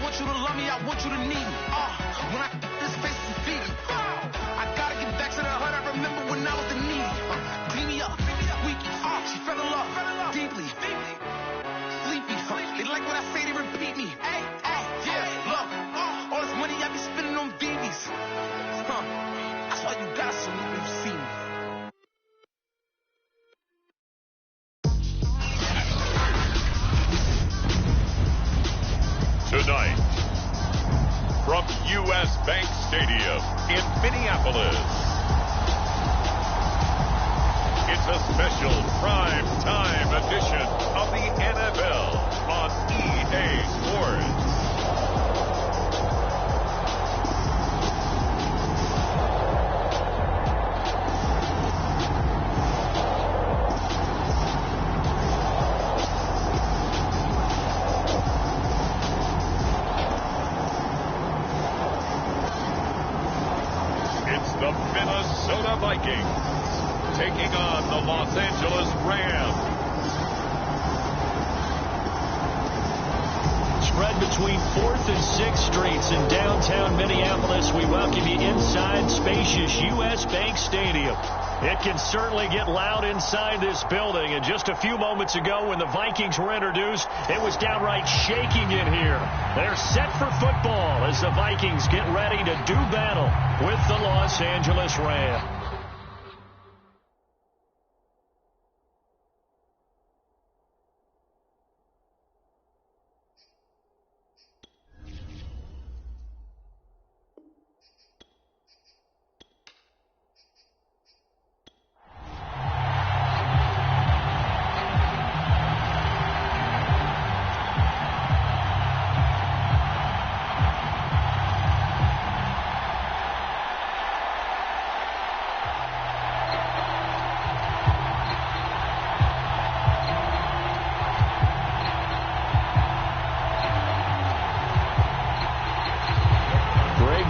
want you to love me, I want you to need me. When I this face is feed me. I gotta get back to the hood. I remember when I was the needy. Clean me up, squeaky. She fell in love deeply. Sleepy. They like what I say, they repeat me. Hey, yeah, look. All this money I be spending on BBs. That's why you gotta salute when you see me. Tonight, from U.S. Bank Stadium in Minneapolis, it's a special prime time edition of the NFL on EA Sports. The Minnesota Vikings taking on the Los Angeles Rams. Spread between 4th and 6th Streets in downtown Minneapolis. We welcome you inside spacious U.S. Bank Stadium. It can certainly get loud inside this building. And just a few moments ago when the Vikings were introduced, it was downright shaking in here. They're set for football as the Vikings get ready to do battle with the Los Angeles Rams.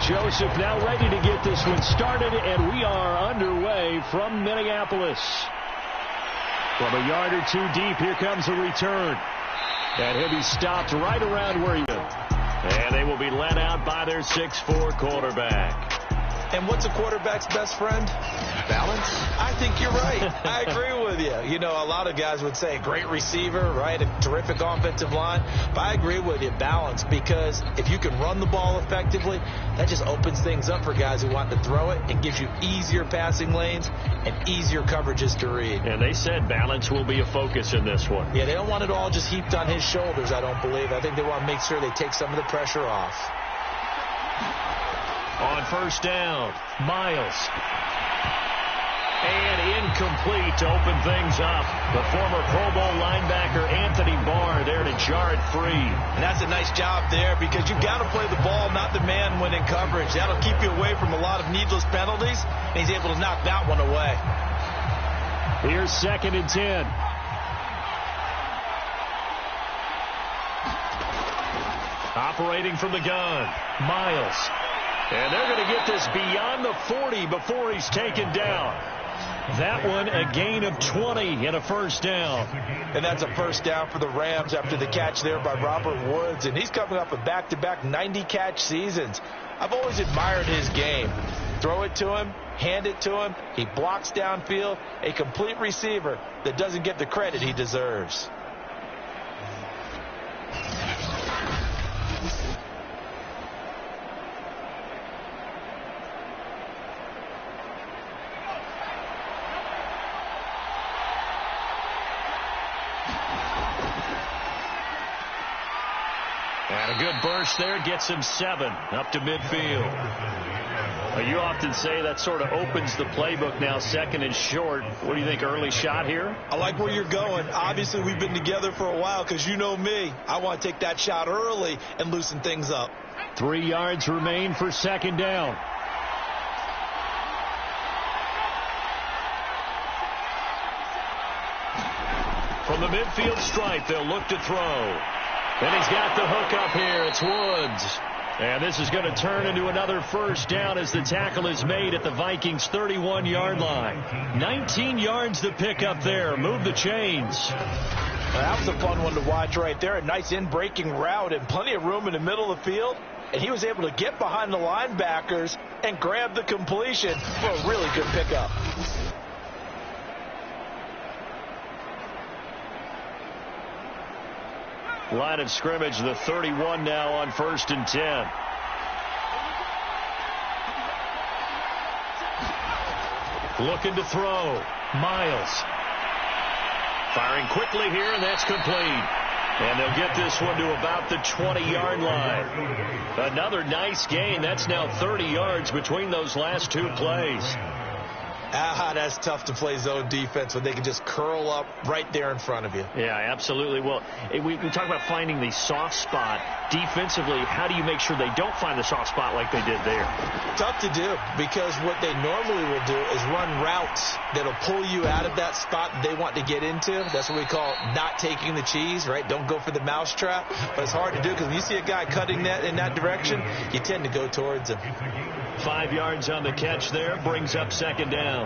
Joseph now ready to get this one started, and we are underway from Minneapolis. From a yard or two deep, here comes a return. And he'll be stopped right around where he is. And they will be led out by their 6'4" quarterback. And what's a quarterback's best friend? Balance? I think you're right. I agree with you. You know, a lot of guys would say great receiver, right? A terrific offensive line. But I agree with you, balance, because if you can run the ball effectively, that just opens things up for guys who want to throw it and gives you easier passing lanes and easier coverages to read. And they said balance will be a focus in this one. Yeah, they don't want it all just heaped on his shoulders, I don't believe. I think they want to make sure they take some of the pressure off. On first down, Miles. And incomplete to open things up. The former Pro Bowl linebacker Anthony Barr there to jar it free. And that's a nice job there because you've got to play the ball, not the man when in coverage. That'll keep you away from a lot of needless penalties, and he's able to knock that one away. Here's 2nd and 10. Operating from the gun, Miles. And they're going to get this beyond the 40 before he's taken down. That one a gain of 20 and a first down. And that's a first down for the Rams after the catch there by Robert Woods. And he's coming up with back-to-back 90-catch seasons. I've always admired his game. Throw it to him, hand it to him. He blocks downfield. A complete receiver that doesn't get the credit he deserves. And a good burst there gets him 7 up to midfield. Well, you often say that sort of opens the playbook now, 2nd and short. What do you think, early shot here? I like where you're going. Obviously, we've been together for a while because you know me. I want to take that shot early and loosen things up. 3 yards remain for 2nd down. From the midfield stripe, they'll look to throw. And he's got the hook up here. It's Woods. And this is going to turn into another first down as the tackle is made at the Vikings' 31-yard line. 19 yards to pick up there. Move the chains. Well, that was a fun one to watch right there. A nice in-breaking route and plenty of room in the middle of the field. And he was able to get behind the linebackers and grab the completion for a really good pickup. Line of scrimmage, the 31 now on 1st and 10. Looking to throw. Miles. Firing quickly here, and that's complete. And they'll get this one to about the 20-yard line. Another nice gain. That's now 30 yards between those last two plays. That's tough to play zone defense when they can just curl up right there in front of you. Yeah, absolutely. Well, we talk about finding the soft spot. Defensively, how do you make sure they don't find the soft spot like they did there? Tough to do, because what they normally will do is run routes that'll pull you out of that spot they want to get into. That's what we call not taking the cheese, right? Don't go for the mousetrap. But it's hard to do because when you see a guy cutting that in that direction, you tend to go towards him. 5 yards on the catch there, brings up 2nd down.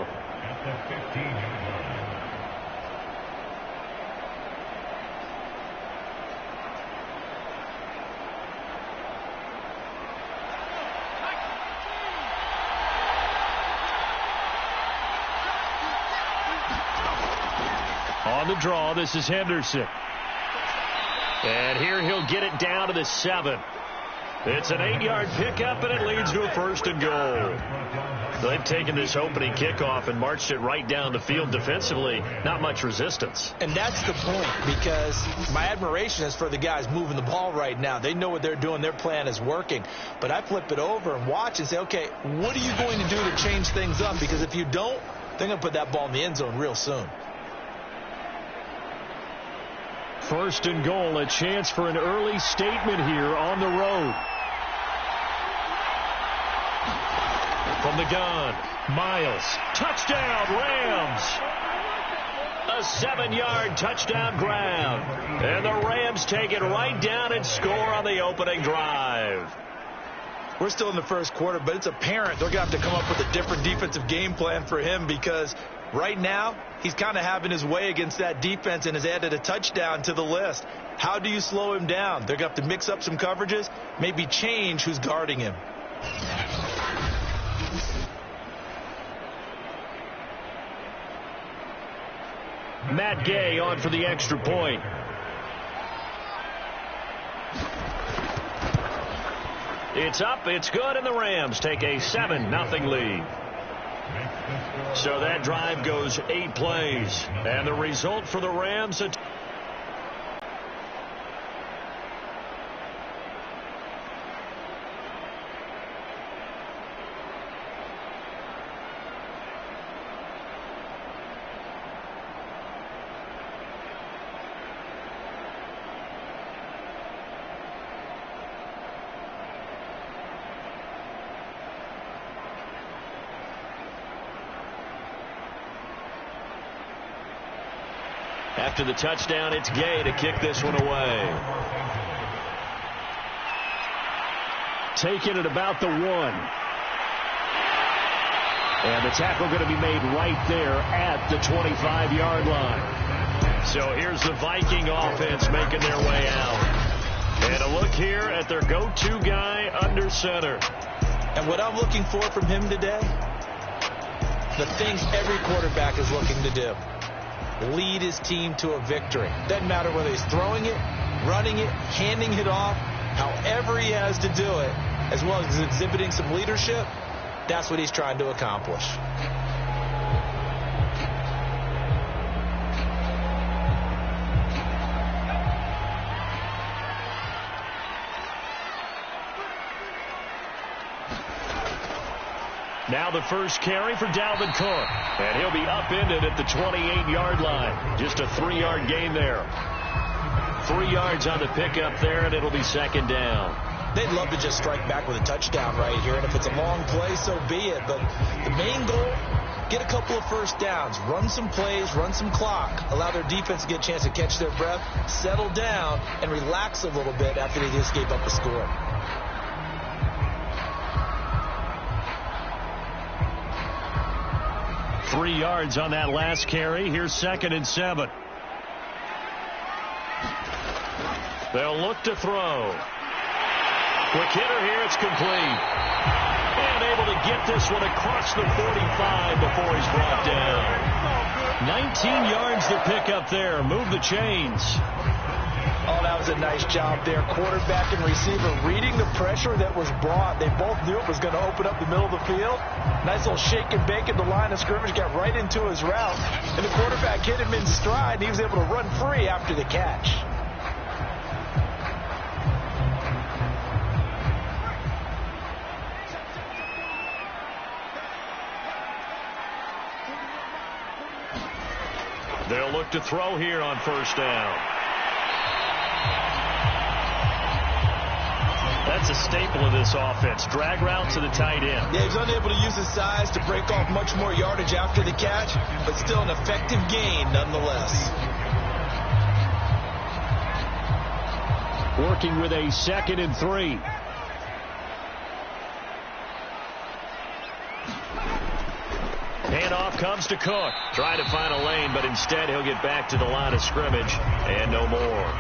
On the draw, this is Henderson. And here he'll get it down to the 7. It's an 8-yard pickup, and it leads to a 1st and goal. They've taken this opening kickoff and marched it right down the field defensively. Not much resistance. And that's the point, because my admiration is for the guys moving the ball right now. They know what they're doing. Their plan is working. But I flip it over and watch and say, okay, what are you going to do to change things up? Because if you don't, they're going to put that ball in the end zone real soon. 1st and goal, a chance for an early statement here on the road. From the gun, Miles. Touchdown, Rams. A 7-yard touchdown grab. And the Rams take it right down and score on the opening drive. We're still in the first quarter, but it's apparent they're going to have to come up with a different defensive game plan for him, because right now he's kind of having his way against that defense and has added a touchdown to the list. How do you slow him down? They're going to have to mix up some coverages, maybe change who's guarding him. Matt Gay on for the extra point. It's up, it's good, and the Rams take a 7-0 lead. So that drive goes 8 plays. And the result for the Rams, after the touchdown, it's Gay to kick this one away. Taking it about the 1. And the tackle going to be made right there at the 25-yard line. So here's the Viking offense making their way out. And a look here at their go-to guy under center. And what I'm looking for from him today, the things every quarterback is looking to do. Lead his team to a victory. Doesn't matter whether he's throwing it, running it, handing it off, however he has to do it, as well as exhibiting some leadership, that's what he's trying to accomplish. Now the first carry for Dalvin Cook. And he'll be upended at the 28-yard line. Just a 3-yard gain there. 3 yards on the pickup there, and it'll be 2nd down. They'd love to just strike back with a touchdown right here. And if it's a long play, so be it. But the main goal, get a couple of first downs. Run some plays, run some clock. Allow their defense to get a chance to catch their breath, settle down, and relax a little bit after they just gave up a score. .3 yards on that last carry. Here's 2nd and 7. They'll look to throw. Quick hitter here. It's complete. And able to get this one across the 45 before he's brought down. 19 yards to pick up there. Move the chains. Oh, that was a nice job there. Quarterback and receiver reading the pressure that was brought. They both knew it was going to open up the middle of the field. Nice little shake and bake at the line of scrimmage. Got right into his route. And the quarterback hit him in stride. And he was able to run free after the catch. They'll look to throw here on first down. That's a staple of this offense. Drag route to the tight end. Yeah, he's unable to use his size to break off much more yardage after the catch, but still an effective gain nonetheless. Working with a 2nd and 3. Handoff comes to Cook. Trying to find a lane, but instead he'll get back to the line of scrimmage and no more.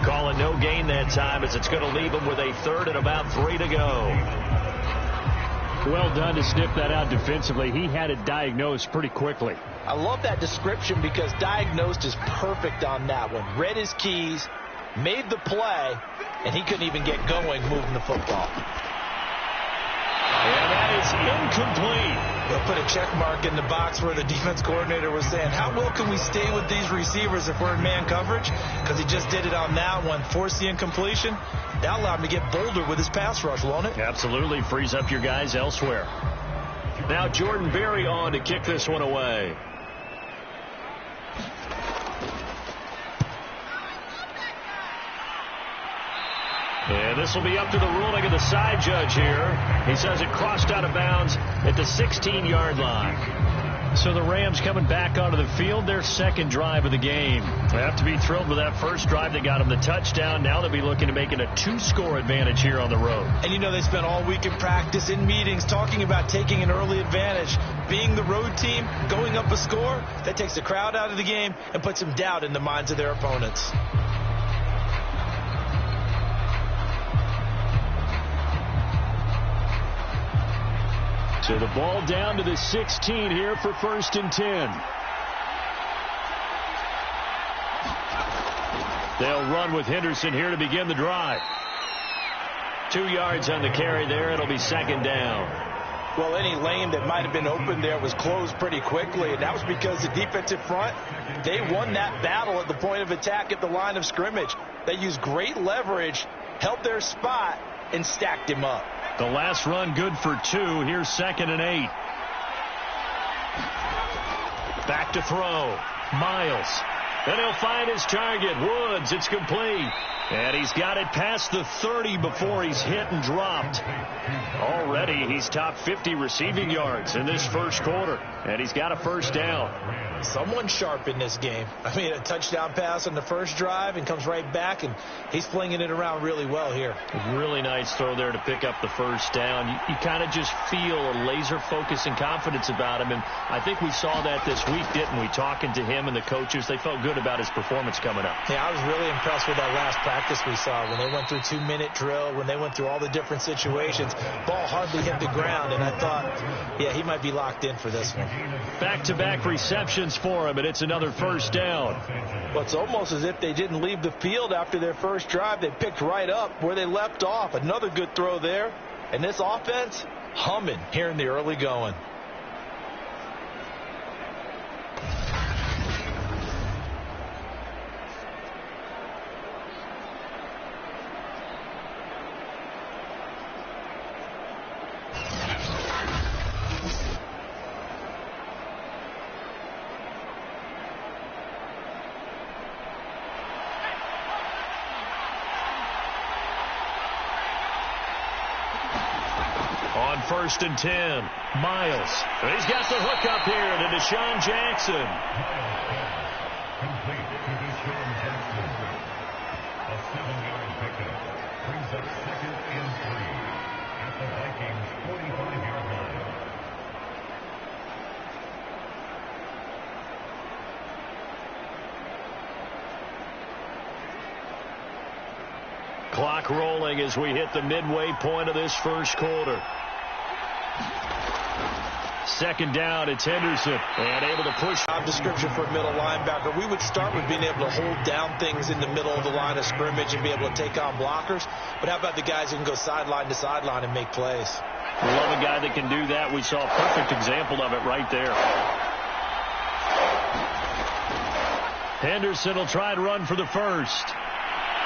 Calling no gain that time as it's going to leave him with a 3rd and about 3 to go. Well done to sniff that out defensively. He had it diagnosed pretty quickly. I love that description because diagnosed is perfect on that one. Read his keys, made the play, and he couldn't even get going moving the football. And that is incomplete. They'll put a check mark in the box where the defense coordinator was saying, how well can we stay with these receivers if we're in man coverage? Because he just did it on that one. Forced the incompletion. That allowed him to get bolder with his pass rush, won't it? Absolutely. Frees up your guys elsewhere. Now Jordan Berry on to kick this one away. And this will be up to the ruling of the side judge here. He says it crossed out of bounds at the 16-yard line. So the Rams coming back onto the field, their 2nd drive of the game. They have to be thrilled with that first drive. They got them the touchdown. Now they'll be looking to make it a 2-score advantage here on the road. And you know they spent all week in practice, in meetings, talking about taking an early advantage. Being the road team, going up a score, that takes the crowd out of the game and puts some doubt in the minds of their opponents. So the ball down to the 16 here for 1st and 10. They'll run with Henderson here to begin the drive. 2 yards on the carry there. It'll be 2nd down. Well, any lane that might have been open there was closed pretty quickly, and that was because the defensive front, they won that battle at the point of attack at the line of scrimmage. They used great leverage, held their spot, and stacked him up. The last run good for 2. Here's 2nd and 8. Back to throw. Miles. And he'll find his target. Woods. It's complete. And he's got it past the 30 before he's hit and dropped. Already he's top 50 receiving yards in this first quarter. And he's got a first down. Someone sharp in this game. I mean, a touchdown pass on the first drive and comes right back, and he's flinging it around really well here. Really nice throw there to pick up the first down. You kind of just feel a laser focus and confidence about him, and I think we saw that this week, didn't we? Talking to him and the coaches, they felt good about his performance coming up. Yeah, I was really impressed with that last practice we saw when they went through 2-minute drill, when they went through all the different situations. Ball hardly hit the ground, and I thought, yeah, he might be locked in for this one. Back-to-back receptions for him, and it's another first down. Well, it's almost as if they didn't leave the field after their first drive. They picked right up where they left off. Another good throw there. And this offense, humming here in the early going. On 1st and 10, Miles. And he's got the hook up here to Deshaun Jackson. Complete to Deshaun Jackson. A 7-yard pickup brings up 2nd and 3 at the Vikings 45-yard line. Clock rolling as we hit the midway point of this first quarter. Second down, it's Henderson, and able to push. Job description for a middle linebacker. We would start with being able to hold down things in the middle of the line of scrimmage and be able to take on blockers. But how about the guys who can go sideline to sideline and make plays? We love a guy that can do that. We saw a perfect example of it right there. Henderson will try and run for the first.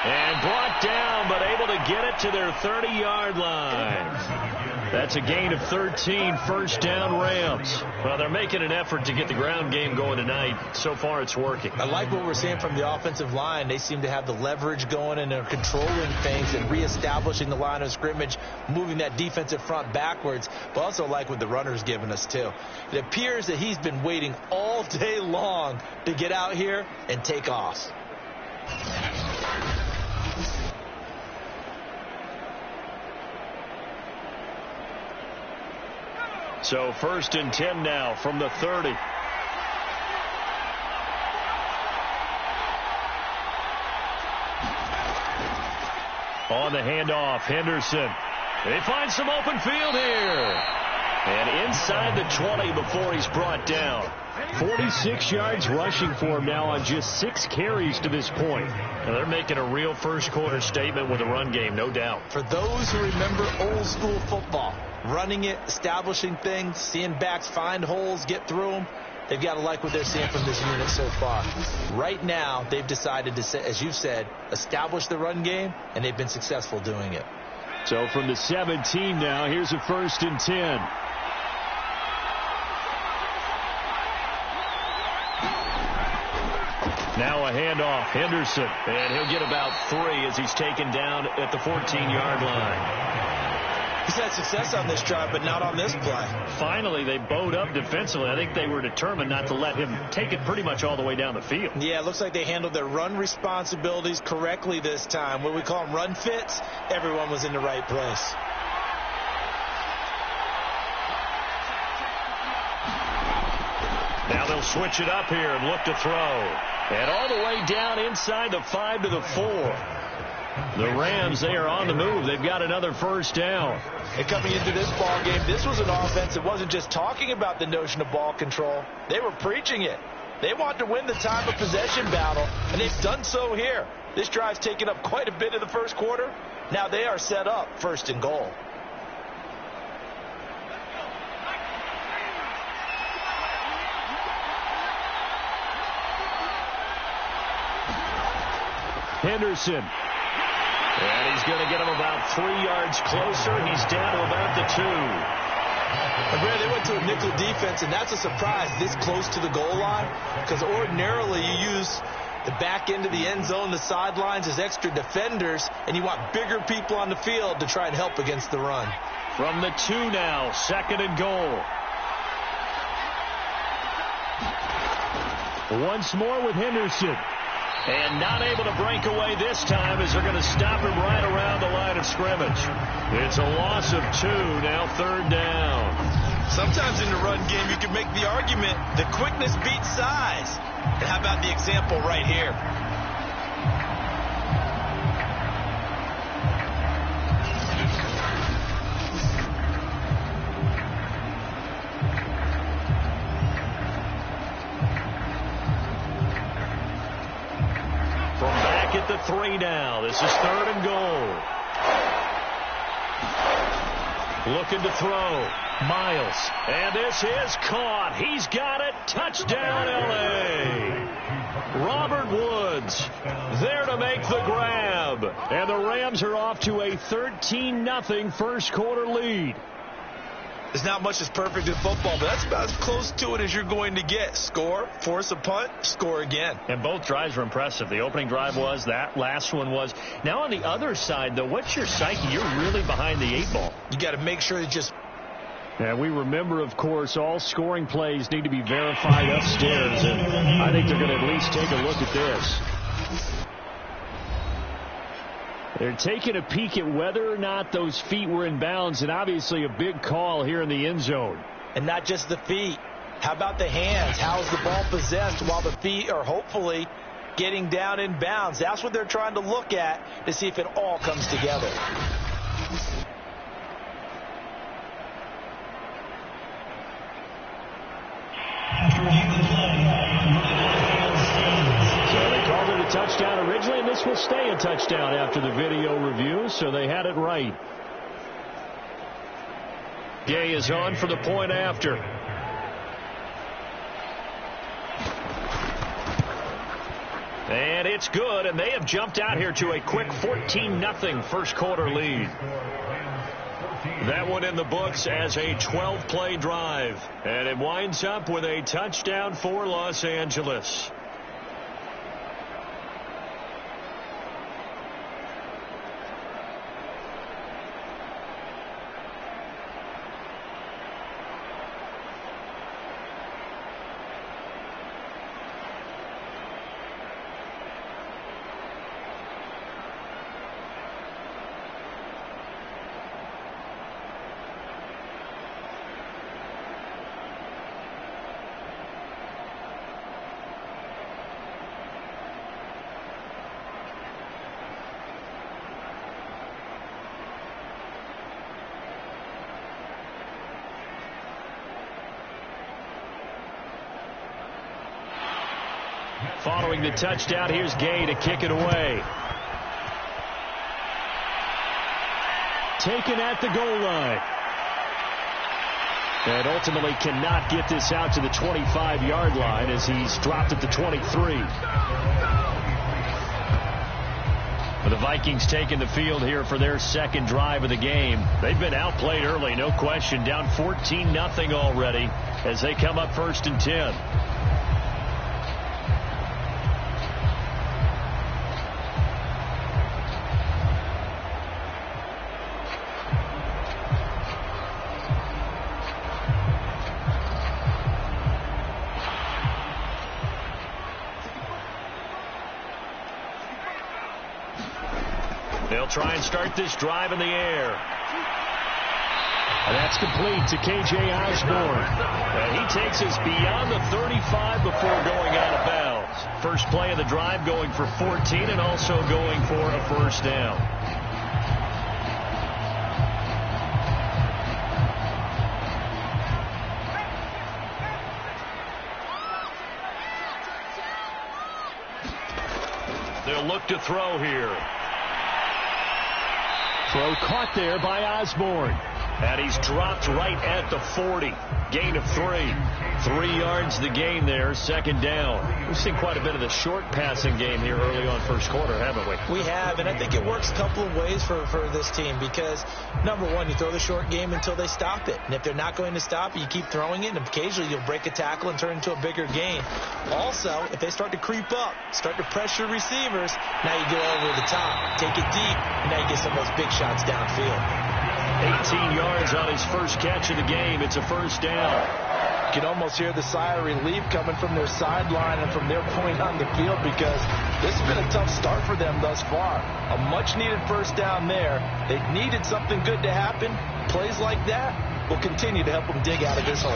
And brought down, but able to get it to their 30-yard line. That's a gain of 13, first down Rams. Well, they're making an effort to get the ground game going tonight. So far, it's working. I like what we're seeing from the offensive line. They seem to have the leverage going, and they're controlling things and reestablishing the line of scrimmage, moving that defensive front backwards. But also like what the runner's giving us, too. It appears that he's been waiting all day long to get out here and take off. So first and 10 now from the 30. On the handoff, Henderson. They find some open field here. And inside the 20 before he's brought down. 46 yards rushing for him now on just 6 carries to this point. Now they're making a real first quarter statement with a run game, no doubt. For those who remember old school football, running it, establishing things, seeing backs find holes, get through them, they've got to like what they're seeing from this unit so far. Right now, they've decided to, as you've said, establish the run game, and they've been successful doing it. So from the 17 now, here's a first and 10. Now a handoff, Henderson, and he'll get about 3 as he's taken down at the 14-yard line. He's had success on this drive, but not on this play. Finally, they bowed up defensively. I think they were determined not to let him take it pretty much all the way down the field. Yeah, it looks like they handled their run responsibilities correctly this time. What we call them run fits, everyone was in the right place. Now they'll switch it up here and look to throw. And all the way down inside the 5 to the 4. The Rams, they are on the move. They've got another first down. And coming into this ball game, this was an offense that wasn't just talking about the notion of ball control. They were preaching it. They want to win the time of possession battle, and they've done so here. This drive's taken up quite a bit of the first quarter. Now they are set up first and goal. Henderson. And he's going to get him about 3 yards closer. He's down to about the 2. And Brad, they went to a nickel defense, and that's a surprise this close to the goal line, because ordinarily you use the back end of the end zone, the sidelines as extra defenders, and you want bigger people on the field to try and help against the run. From the 2 now, second and goal. Once more with Henderson. And not able to break away this time as they're going to stop him right around the line of scrimmage. It's a loss of 2, now third down. Sometimes in the run game you can make the argument that quickness beats size. And how about the example right here? At the 3 now. This is third and goal. Looking to throw. Miles. And this is caught. He's got it. Touchdown, L.A. Robert Woods there to make the grab. And the Rams are off to a 13-0 first quarter lead. There's not much that's perfect in football, but that's about as close to it as you're going to get. Score, force a punt, score again. And both drives were impressive. The opening drive was, that last one was. Now on the other side, though, what's your psyche? You're really behind the 8 ball. You got to make sure that just... And we remember, of course, all scoring plays need to be verified upstairs, and I think they're going to at least take a look at this. They're taking a peek at whether or not those feet were in bounds, and obviously a big call here in the end zone. And not just the feet. How about the hands? How is the ball possessed while the feet are hopefully getting down in bounds. That's what they're trying to look at to see if it all comes together. So they called it a touchdown originally, and this will stay a touchdown after the video review, so they had it right. Gay is on for the point after. And it's good, and they have jumped out here to a quick 14-0 first quarter lead. That one in the books as a 12-play drive. And it winds up with a touchdown for Los Angeles. Following the touchdown, here's Gay to kick it away. Taken at the goal line. And ultimately cannot get this out to the 25-yard line as he's dropped at the 23. But the Vikings taking the field here for their second drive of the game. They've been outplayed early, no question. Down 14-0 already as they come up 1st and 10. They'll try and start this drive in the air. And that's complete to K.J. Osborne. And he takes us beyond the 35 before going out of bounds. First play of the drive going for 14 and also going for a first down. They'll look to throw here. Throw caught there by Osborne. And he's dropped right at the 40. Gain of 3. 3 yards the gain there, second down. We've seen quite a bit of the short passing game here early on first quarter, haven't we? We have, and I think it works a couple of ways for this team because, number one, you throw the short game until they stop it. And if they're not going to stop it, you keep throwing it, and occasionally you'll break a tackle and turn it into a bigger gain. Also, if they start to creep up, start to pressure receivers, now you go over the top, take it deep, and now you get some of those big shots downfield. 18 yards on his first catch of the game. It's a first down. You can almost hear the sigh of relief coming from their sideline and from their point on the field because this has been a tough start for them thus far. A much-needed first down there. They needed something good to happen. Plays like that will continue to help them dig out of this hole.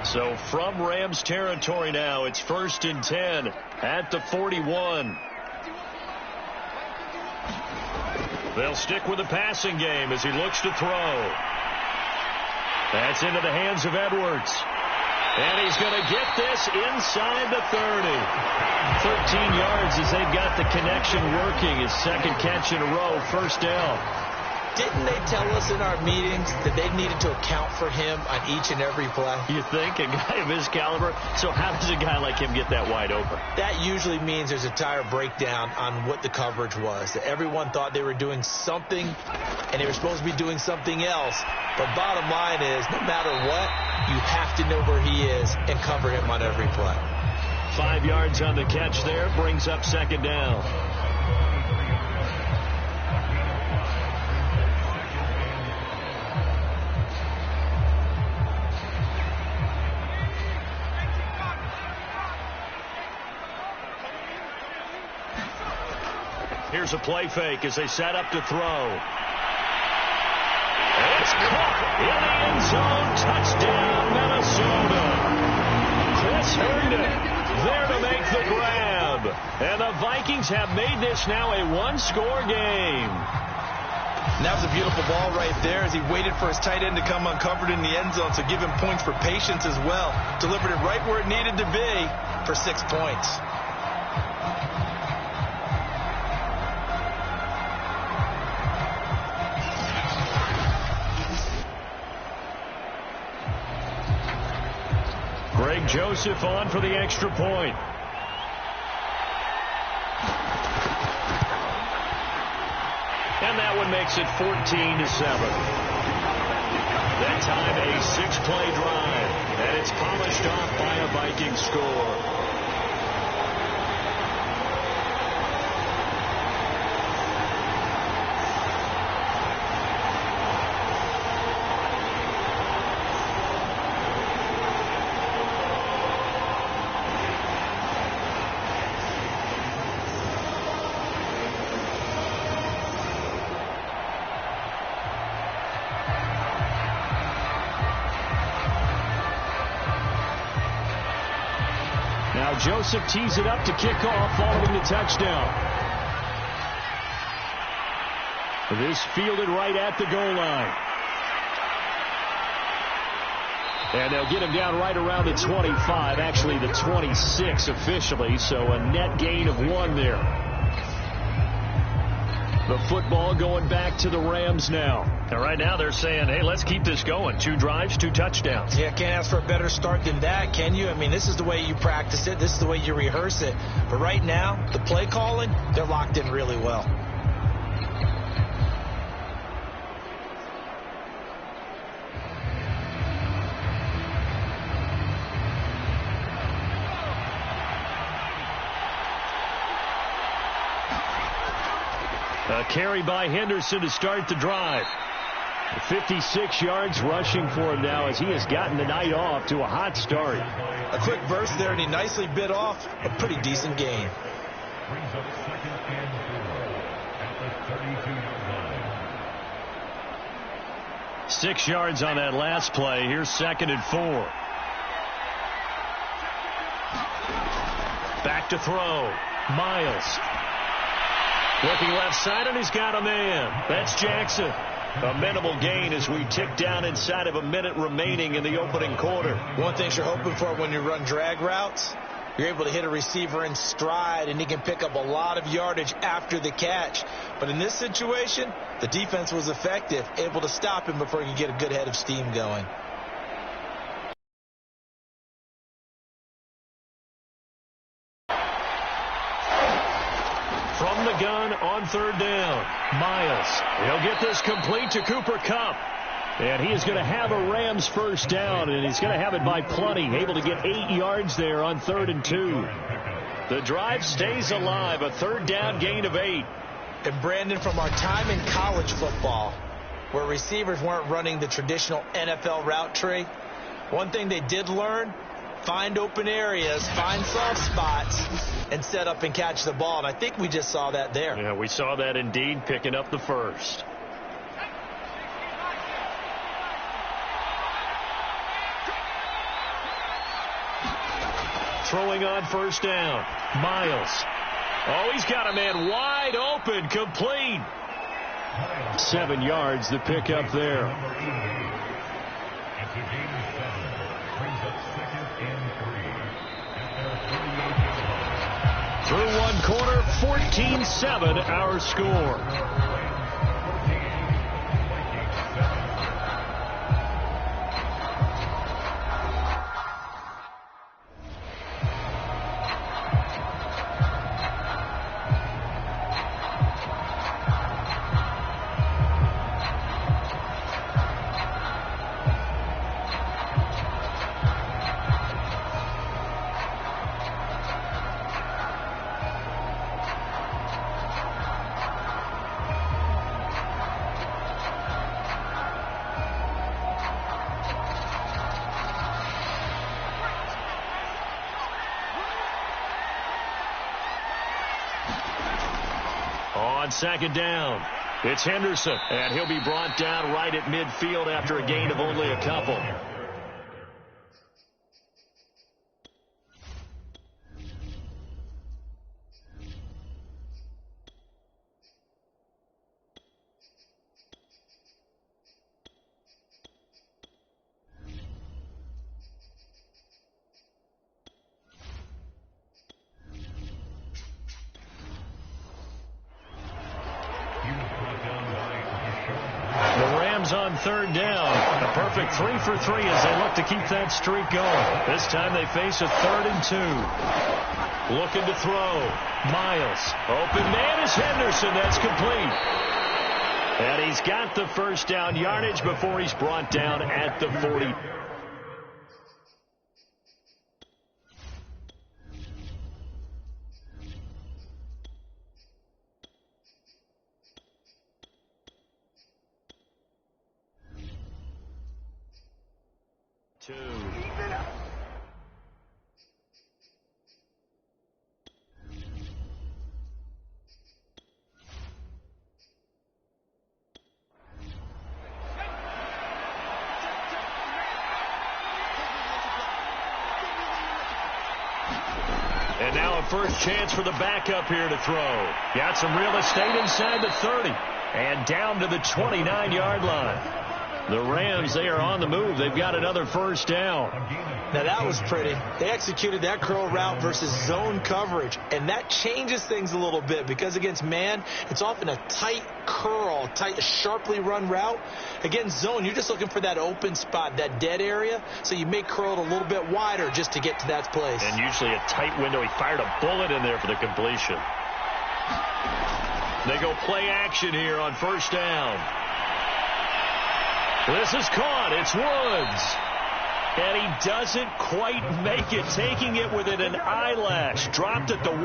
So from Rams territory now, it's 1st and 10 at the 41. They'll stick with the passing game as he looks to throw. That's into the hands of Edwards. And he's going to get this inside the 30. 13 yards as they've got the connection working. His second catch in a row, first down. Didn't they tell us in our meetings that they needed to account for him on each and every play? You think? A guy of his caliber? So how does a guy like him get that wide open? That usually means there's a tire breakdown on what the coverage was. That everyone thought they were doing something, and they were supposed to be doing something else. But bottom line is, no matter what, you have to know where he is and cover him on every play. 5 yards on the catch there, brings up second down. Here's a play fake as they set up to throw. It's caught in the end zone. Earned it. There to make the grab. And the Vikings have made this now a one-score game. And that was a beautiful ball right there as he waited for his tight end to come uncovered in the end zone, so give him points for patience as well. Delivered it right where it needed to be for 6 points. Greg Joseph on for the extra point. And that one makes it 14-7. That time a 6-play drive. And it's polished off by a Viking score. Now Joseph tees it up to kick off following the touchdown. This fielded right at the goal line. And they'll get him down right around the 25, actually the 26 officially, so a net gain of 1 there. The football going back to the Rams now. And right now they're saying, hey, let's keep this going. 2 drives, 2 touchdowns. Yeah, can't ask for a better start than that, can you? I mean, this is the way you practice it. This is the way you rehearse it. But right now, the play calling, they're locked in really well. A carry by Henderson to start the drive. 56 yards rushing for him now as he has gotten the night off to a hot start. A quick burst there, and he nicely bit off a pretty decent gain. Brings up 2nd and 4 at the 32-yard line. 6 yards on that last play. Here's 2nd and 4. Back to throw. Miles. Looking left side, and he's got a man. That's Jackson. A minimal gain as we tick down inside of a minute remaining in the opening quarter. One thing you're hoping for when you run drag routes, you're able to hit a receiver in stride, and he can pick up a lot of yardage after the catch. But in this situation, the defense was effective, able to stop him before he could get a good head of steam going. From the gun on 3rd down, Miles. He'll get this complete to Cooper Kupp. And he is going to have a Rams first down, and he's going to have it by plenty. Able to get 8 yards there on 3rd and 2. The drive stays alive, a 3rd down gain of 8. And Brandon, from our time in college football, where receivers weren't running the traditional NFL route tree, one thing they did learn, find open areas, find soft spots, and set up and catch the ball. And I think we just saw that there. Yeah, we saw that indeed, picking up the first. Throwing on 1st down. Miles. Oh, he's got a man wide open, complete. 7 yards, the pickup there. It's a gain of 7. Brings up 2nd and 3 at their 38-yard line. Through one quarter, 14-7, our score. On 2nd down, it's Henderson, and he'll be brought down right at midfield after a gain of only a couple. Rams on third down. A perfect 3 for 3 as they look to keep that streak going. This time they face a 3rd and 2. Looking to throw. Miles. Open man is Henderson. That's complete. And he's got the first down yardage before he's brought down at the 40. And now a first chance for the backup here to throw. Got some real estate inside the 30 and down to the 29-yard line. The Rams, they are on the move. They've got another first down. Now that was pretty. They executed that curl route versus zone coverage, and that changes things a little bit because against man, it's often a tight curl, tight, sharply run route. Against zone, you're just looking for that open spot, that dead area, so you may curl it a little bit wider just to get to that place. And usually a tight window. He fired a bullet in there for the completion. They go play action here on first down. This is caught. It's Woods. And he doesn't quite make it, taking it within an eyelash. Dropped at the 1.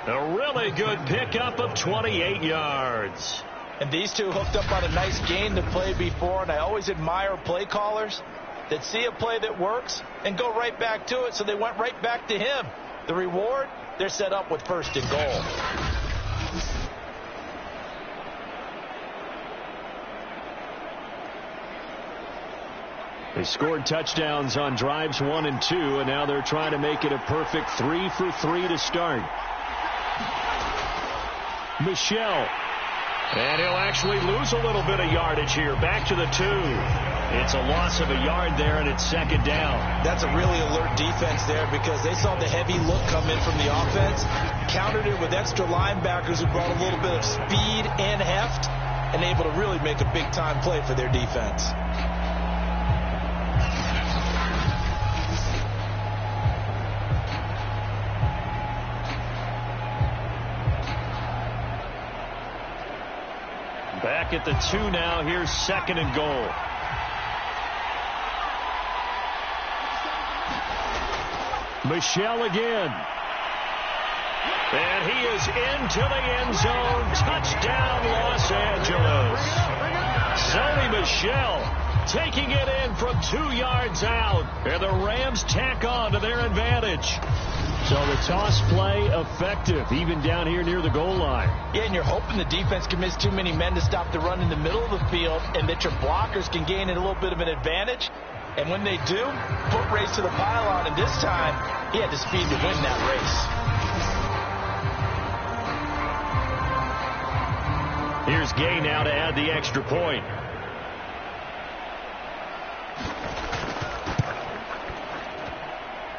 A really good pickup of 28 yards. And these two hooked up on a nice gain to play before, and I always admire play callers that see a play that works and go right back to it, so they went right back to him. The reward, they're set up with 1st and goal. They scored touchdowns on drives 1 and 2, and now they're trying to make it a perfect 3 for 3 to start. Michel. And he'll actually lose a little bit of yardage here. Back to the 2. It's a loss of a yard there, and it's 2nd down. That's a really alert defense there because they saw the heavy look come in from the offense, countered it with extra linebackers who brought a little bit of speed and heft, and able to really make a big-time play for their defense. Back at the 2 now. Here's 2nd and goal. Michel again. And he is into the end zone. Touchdown, Los Angeles. Sony Michel taking it in from 2 yards out. And the Rams tack on to their advantage. So the toss play effective, even down here near the goal line. Yeah, and you're hoping the defense commits too many men to stop the run in the middle of the field and that your blockers can gain a little bit of an advantage. And when they do, foot race to the pylon, and this time he had the speed to win that race. Here's Gay now to add the extra point.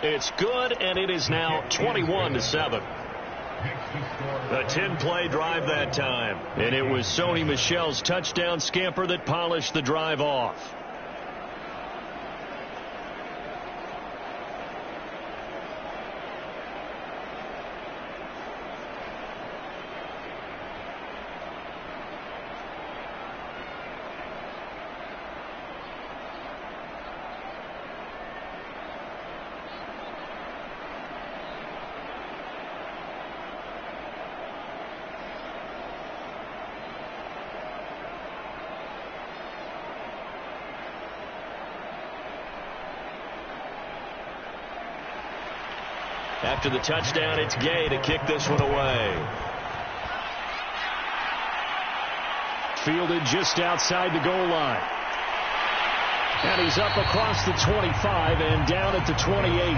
It's good, and it is now 21-7. A 10-play drive that time. And it was Sony Michel's touchdown scamper that polished the drive off. After the touchdown, it's Gay to kick this one away. Fielded just outside the goal line. And he's up across the 25 and down at the 28.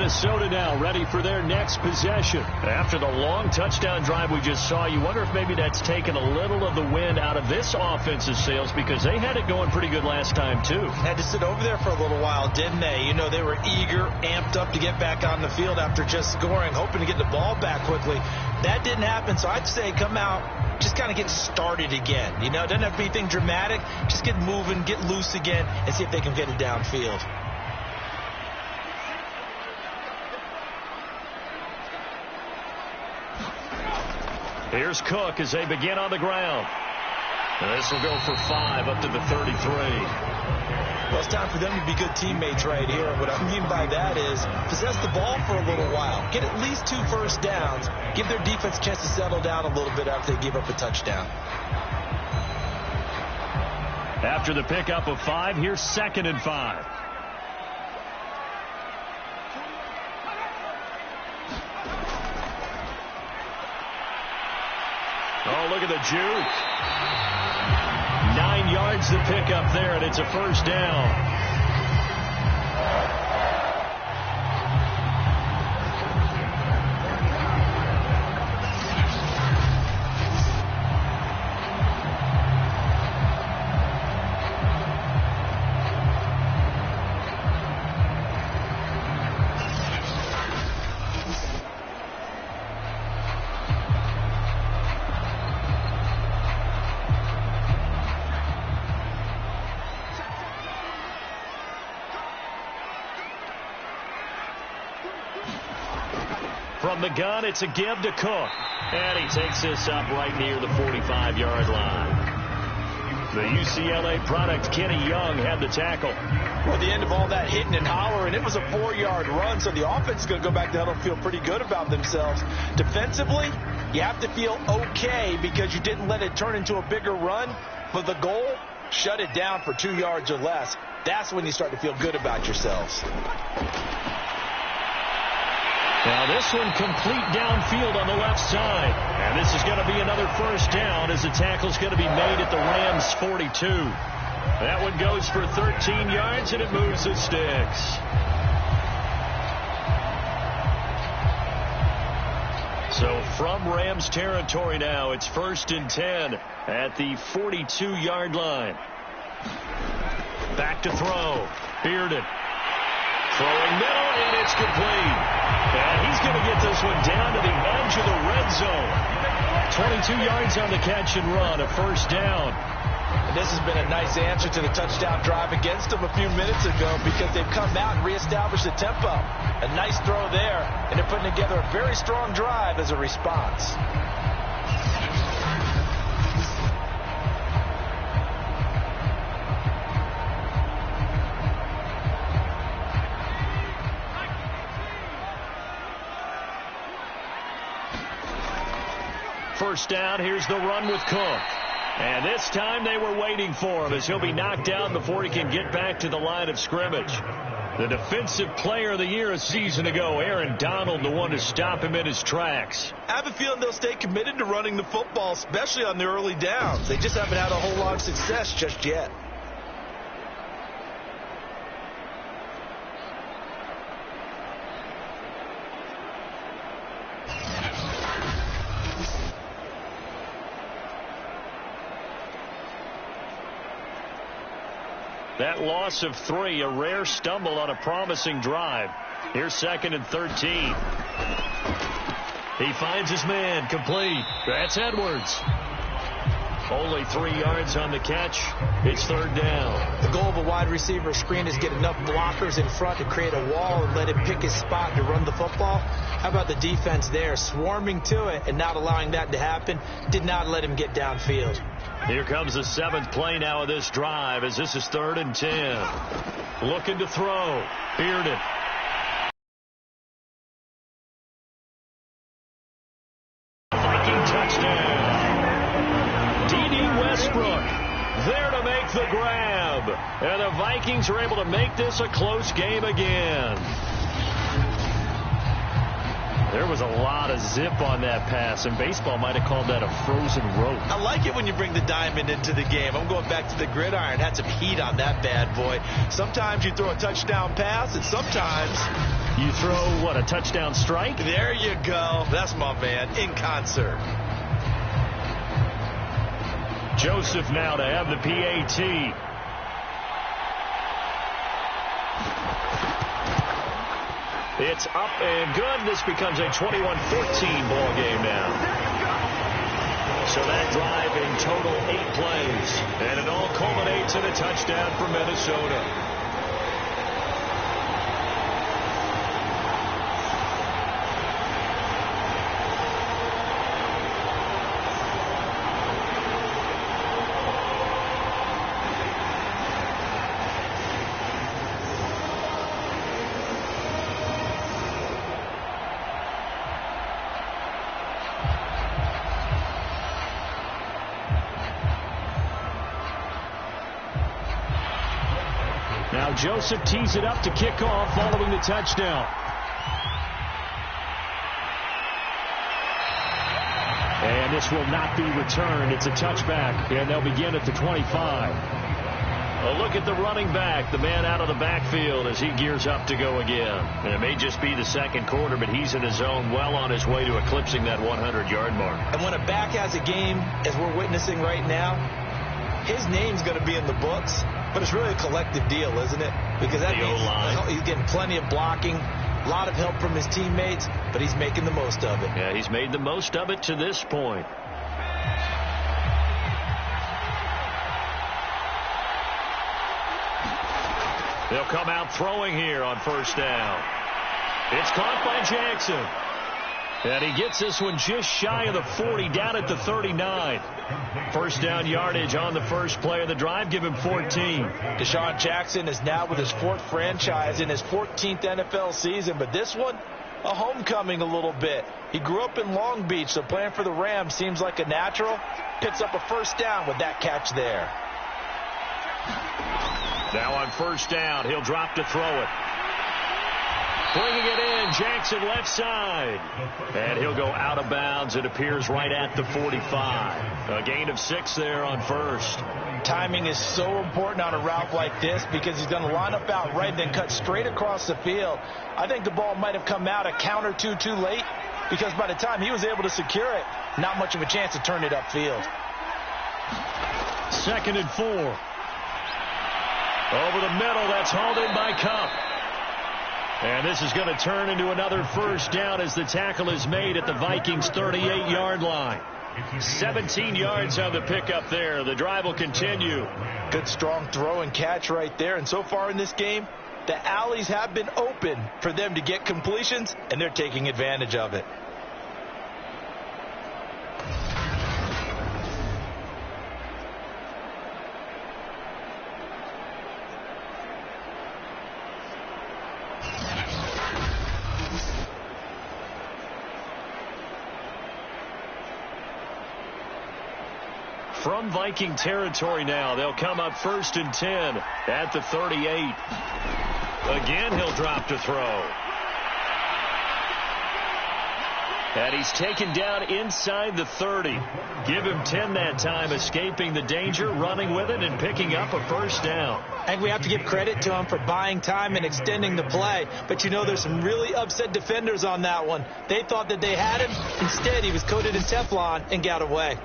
Minnesota now ready for their next possession. After the long touchdown drive we just saw, you wonder if maybe that's taken a little of the wind out of this offense's sails, because they had it going pretty good last time too. Had to sit over there for a little while, didn't they? You know, they were eager, amped up to get back on the field after just scoring, hoping to get the ball back quickly. That didn't happen, so I'd say come out, just kind of get started again. You know, it doesn't have to be anything dramatic. Just get moving, get loose again, and see if they can get it downfield. Here's Cook as they begin on the ground. And this will go for 5 up to the 33. Well, it's time for them to be good teammates right here. What I mean by that is possess the ball for a little while. Get at least 2 first downs. Give their defense a chance to settle down a little bit after they give up a touchdown. After the pickup of 5, here's 2nd and 5. Oh, look at the juke. 9 yards to pick up there, and it's a first down. From the gun, it's a give to Cook. And he takes this up right near the 45-yard line. The UCLA product, Kenny Young, had the tackle. Well, the end of all that hitting and hollering, it was a 4-yard run, so the offense is going to go back to huddle and feel pretty good about themselves. Defensively, you have to feel okay because you didn't let it turn into a bigger run. But the goal, shut it down for 2 yards or less. That's when you start to feel good about yourselves. Now this one complete downfield on the left side. And this is going to be another first down as the tackle's going to be made at the Rams' 42. That one goes for 13 yards and it moves the sticks. So from Rams territory now, it's 1st and 10 at the 42-yard line. Back to throw. Bearded. Throwing middle, and it's complete. And he's going to get this one down to the edge of the red zone. 22 yards on the catch and run, a first down. And this has been a nice answer to the touchdown drive against them a few minutes ago because they've come out and reestablished the tempo. A nice throw there, and they're putting together a very strong drive as a response. First down, here's the run with Cook. And this time they were waiting for him as he'll be knocked down before he can get back to the line of scrimmage. The defensive player of the year a season ago, Aaron Donald, the one to stop him in his tracks. I have a feeling they'll stay committed to running the football, especially on the early downs. They just haven't had a whole lot of success just yet. That loss of 3, a rare stumble on a promising drive. Here's 2nd and 13. He finds his man, complete. That's Edwards. Only 3 yards on the catch. It's 3rd down. The goal of a wide receiver screen is get enough blockers in front to create a wall and let him pick his spot to run the football. How about the defense there, swarming to it and not allowing that to happen? Did not let him get downfield. Here comes the 7th play now of this drive as this is 3rd and 10. Looking to throw. Bearded. Viking touchdown. D.D. Westbrook there to make the grab. And the Vikings are able to make this a close game again. There was a lot of zip on that pass, and baseball might have called that a frozen rope. I like it when you bring the diamond into the game. I'm going back to the gridiron. Had some heat on that bad boy. Sometimes you throw a touchdown pass, and sometimes you throw, what, a touchdown strike? There you go. That's my man, in concert. Joseph now to have the PAT. It's up and good. This becomes a 21-14 ball game now. So that drive in total 8 plays. And it all culminates in a touchdown for Minnesota. Now Joseph tees it up to kick off following the touchdown. And this will not be returned. It's a touchback, and they'll begin at the 25. A look at the running back, the man out of the backfield as he gears up to go again. And it may just be the second quarter, but he's in his zone, well on his way to eclipsing that 100-yard mark. And when a back has a game, as we're witnessing right now, his name's going to be in the books. But it's really a collective deal, isn't it? Because that means he's getting plenty of blocking, a lot of help from his teammates, but he's making the most of it. Yeah, he's made the most of it to this point. They'll come out throwing here on first down. It's caught by Jackson. And he gets this one just shy of the 40, down at the 39. First down yardage on the first play of the drive. Give him 14. Deshaun Jackson is now with his 4th franchise in his 14th NFL season. But this one, a homecoming a little bit. He grew up in Long Beach, so playing for the Rams seems like a natural. Picks up a first down with that catch there. Now on first down, he'll drop to throw it. Bringing it in, Jackson left side. And he'll go out of bounds. It appears right at the 45. A gain of 6 there on first. Timing is so important on a route like this because he's going to line up out right, then cut straight across the field. I think the ball might have come out a count or two too late because by the time he was able to secure it, not much of a chance to turn it upfield. 2nd and 4. Over the middle, that's hauled in by Cup. And this is going to turn into another first down as the tackle is made at the Vikings' 38-yard line. 17 yards on the pickup there. The drive will continue. Good strong throw and catch right there. And so far in this game, the alleys have been open for them to get completions, and they're taking advantage of it. From Viking territory now, they'll come up 1st and 10 at the 38. Again, he'll drop to throw. And he's taken down inside the 30. Give him 10 that time, escaping the danger, running with it, and picking up a first down. I think we have to give credit to him for buying time and extending the play. But, you know, there's some really upset defenders on that one. They thought that they had him. Instead, he was coated in Teflon and got away.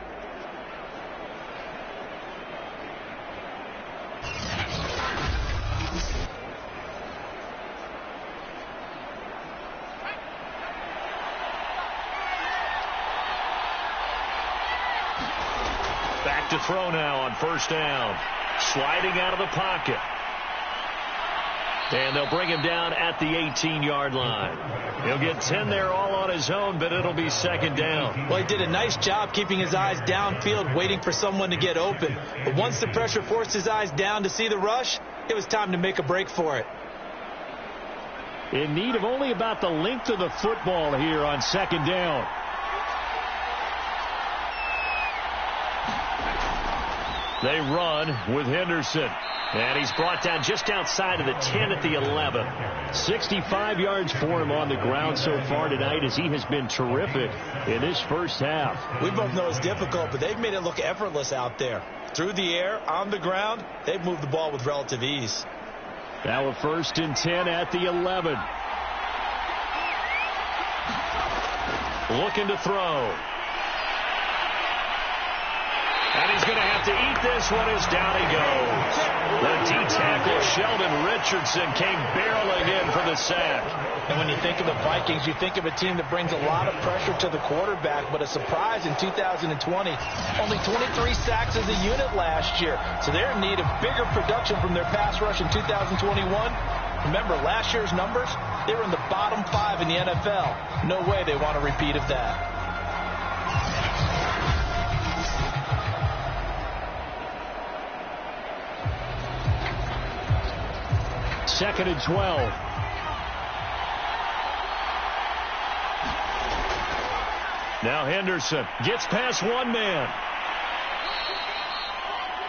Back to throw now on first down. Sliding out of the pocket. And they'll bring him down at the 18-yard line. He'll get 10 there all on his own, but it'll be second down. Well, he did a nice job keeping his eyes downfield, waiting for someone to get open. But once the pressure forced his eyes down to see the rush, it was time to make a break for it. In need of only about the length of the football here on second down. They run with Henderson. And he's brought down just outside of the 10 at the 11. 65 yards for him on the ground so far tonight, as he has been terrific in this first half. We both know it's difficult, but they've made it look effortless out there. Through the air, on the ground, they've moved the ball with relative ease. Now a 1st and 10 at the 11. Looking to throw. And he's going to have to eat this one as down he goes. The D-tackle, Sheldon Richardson, came barreling in for the sack. And when you think of the Vikings, you think of a team that brings a lot of pressure to the quarterback, but a surprise in 2020. Only 23 sacks as a unit last year. So they're in need of bigger production from their pass rush in 2021. Remember, last year's numbers, they were in the bottom 5 in the NFL. No way they want a repeat of that. Second and 12. Now Henderson gets past one man.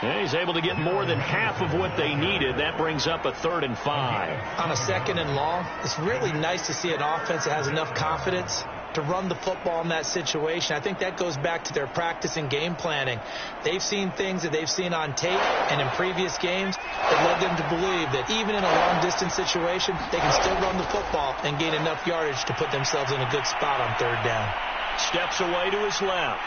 And he's able to get more than half of what they needed. That brings up a 3rd and 5. On a 2nd and long, it's really nice to see an offense that has enough confidence to run the football in that situation. I think that goes back to their practice and game planning. They've seen things that they've seen on tape and in previous games that led them to believe that even in a long-distance situation, they can still run the football and gain enough yardage to put themselves in a good spot on 3rd down. Steps away to his left.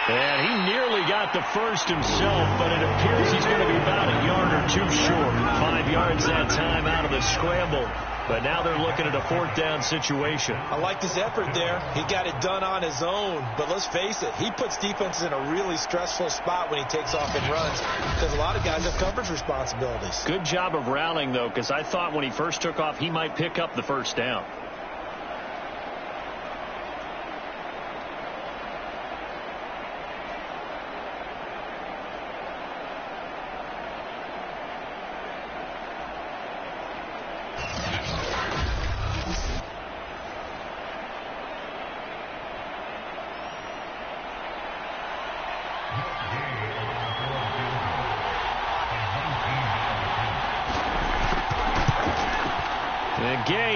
And he nearly got the first himself, but it appears he's going to be about a yard or two short. 5 yards that time out of the scramble. But now they're looking at a 4th down situation. I like his effort there. He got it done on his own. But let's face it, he puts defenses in a really stressful spot when he takes off and runs, because a lot of guys have coverage responsibilities. Good job of rallying, though, because I thought when he first took off, he might pick up the 1st down.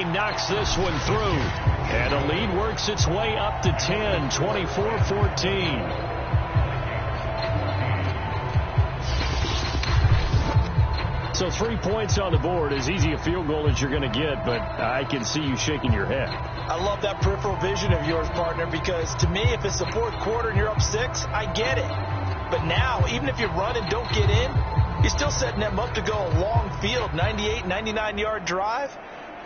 Knocks this one through, and a lead works its way up to 10, 24-14. So 3 points on the board, as easy a field goal as you're going to get, but I can see you shaking your head. I love that peripheral vision of yours, partner, because to me, if it's the 4th quarter and you're up 6, I get it. But now, even if you run and don't get in, you're still setting them up to go a long field, 98, 99-yard drive.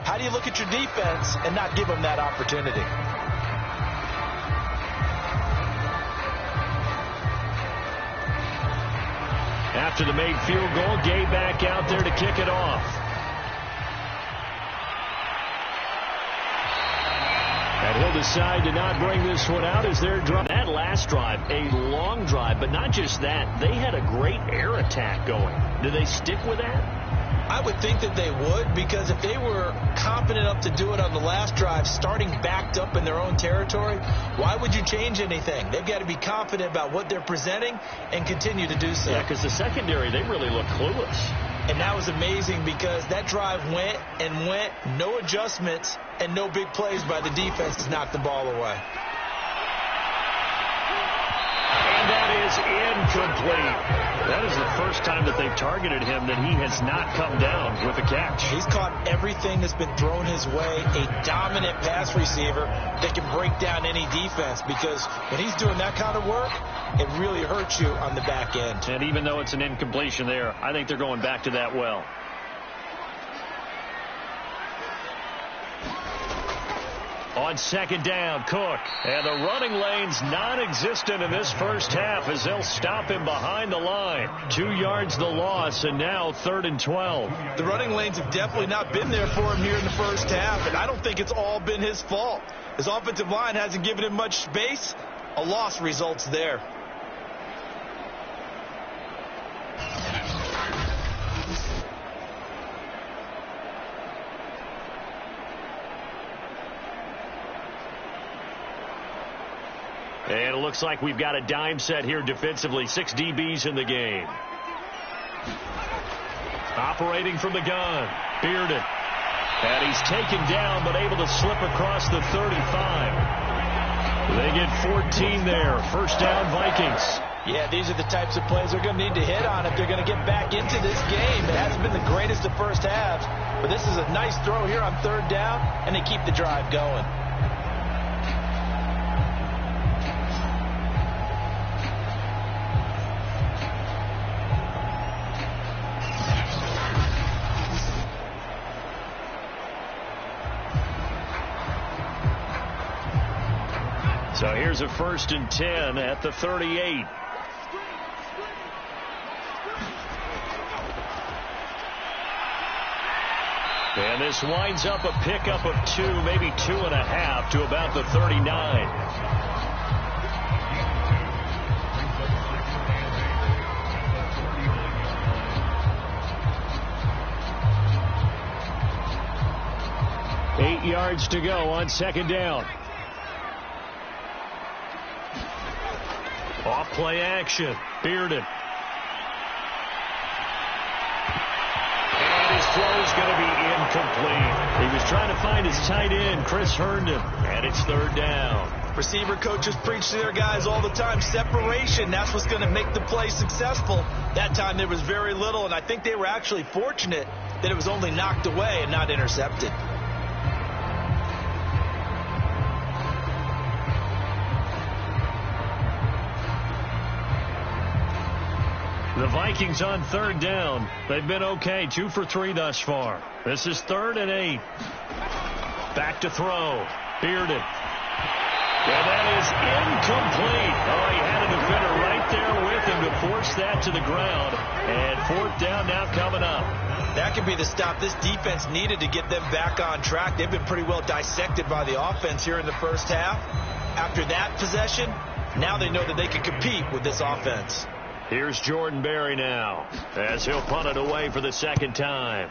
How do you look at your defense and not give them that opportunity? After the made field goal, Gay back out there to kick it off. And he'll decide to not bring this one out as their drive. That last drive, a long drive, but not just that. They had a great air attack going. Do they stick with that? I would think that they would, because if they were confident enough to do it on the last drive, starting backed up in their own territory, why would you change anything? They've got to be confident about what they're presenting and continue to do so. Yeah, because the secondary, they really look clueless. And that was amazing, because that drive went and went, no adjustments, and no big plays by the defense to knock the ball away. And that is incomplete. That is the first time that they've targeted him that he has not come down with a catch. He's caught everything that's been thrown his way. A dominant pass receiver that can break down any defense, because when he's doing that kind of work, it really hurts you on the back end. And even though it's an incompletion there, I think they're going back to that well. On 2nd down, Cook. And the running lane's non-existent in this first half as they'll stop him behind the line. 2 yards the loss, and now 3rd and 12. The running lanes have definitely not been there for him here in the first half, and I don't think it's all been his fault. His offensive line hasn't given him much space. A loss results there. And it looks like we've got a dime set here defensively. 6 DBs in the game. Operating from the gun. Bearded. And he's taken down, but able to slip across the 35. They get 14 there. First down, Vikings. Yeah, these are the types of plays they're going to need to hit on if they're going to get back into this game. It hasn't been the greatest of first halves, but this is a nice throw here on third down, and they keep the drive going. So here's a 1st and 10 at the 38. And this winds up a pickup of 2, maybe 2.5 to about the 39. Eight yards to go on second down. Off play action. Bearded. And his throw is going to be incomplete. He was trying to find his tight end, Chris Herndon. And it's third down. Receiver coaches preach to their guys all the time. Separation, that's what's going to make the play successful. That time there was very little, and I think they were actually fortunate that it was only knocked away and not intercepted. The Vikings on third down. They've been okay. 2 for 3 thus far. This is 3rd and 8. Back to throw. Bearded. And that is incomplete. Oh, he had a defender right there with him to force that to the ground. And 4th down now coming up. That could be the stop this defense needed to get them back on track. They've been pretty well dissected by the offense here in the first half. After that possession, now they know that they can compete with this offense. Here's Jordan Berry now as he'll punt it away for the second time.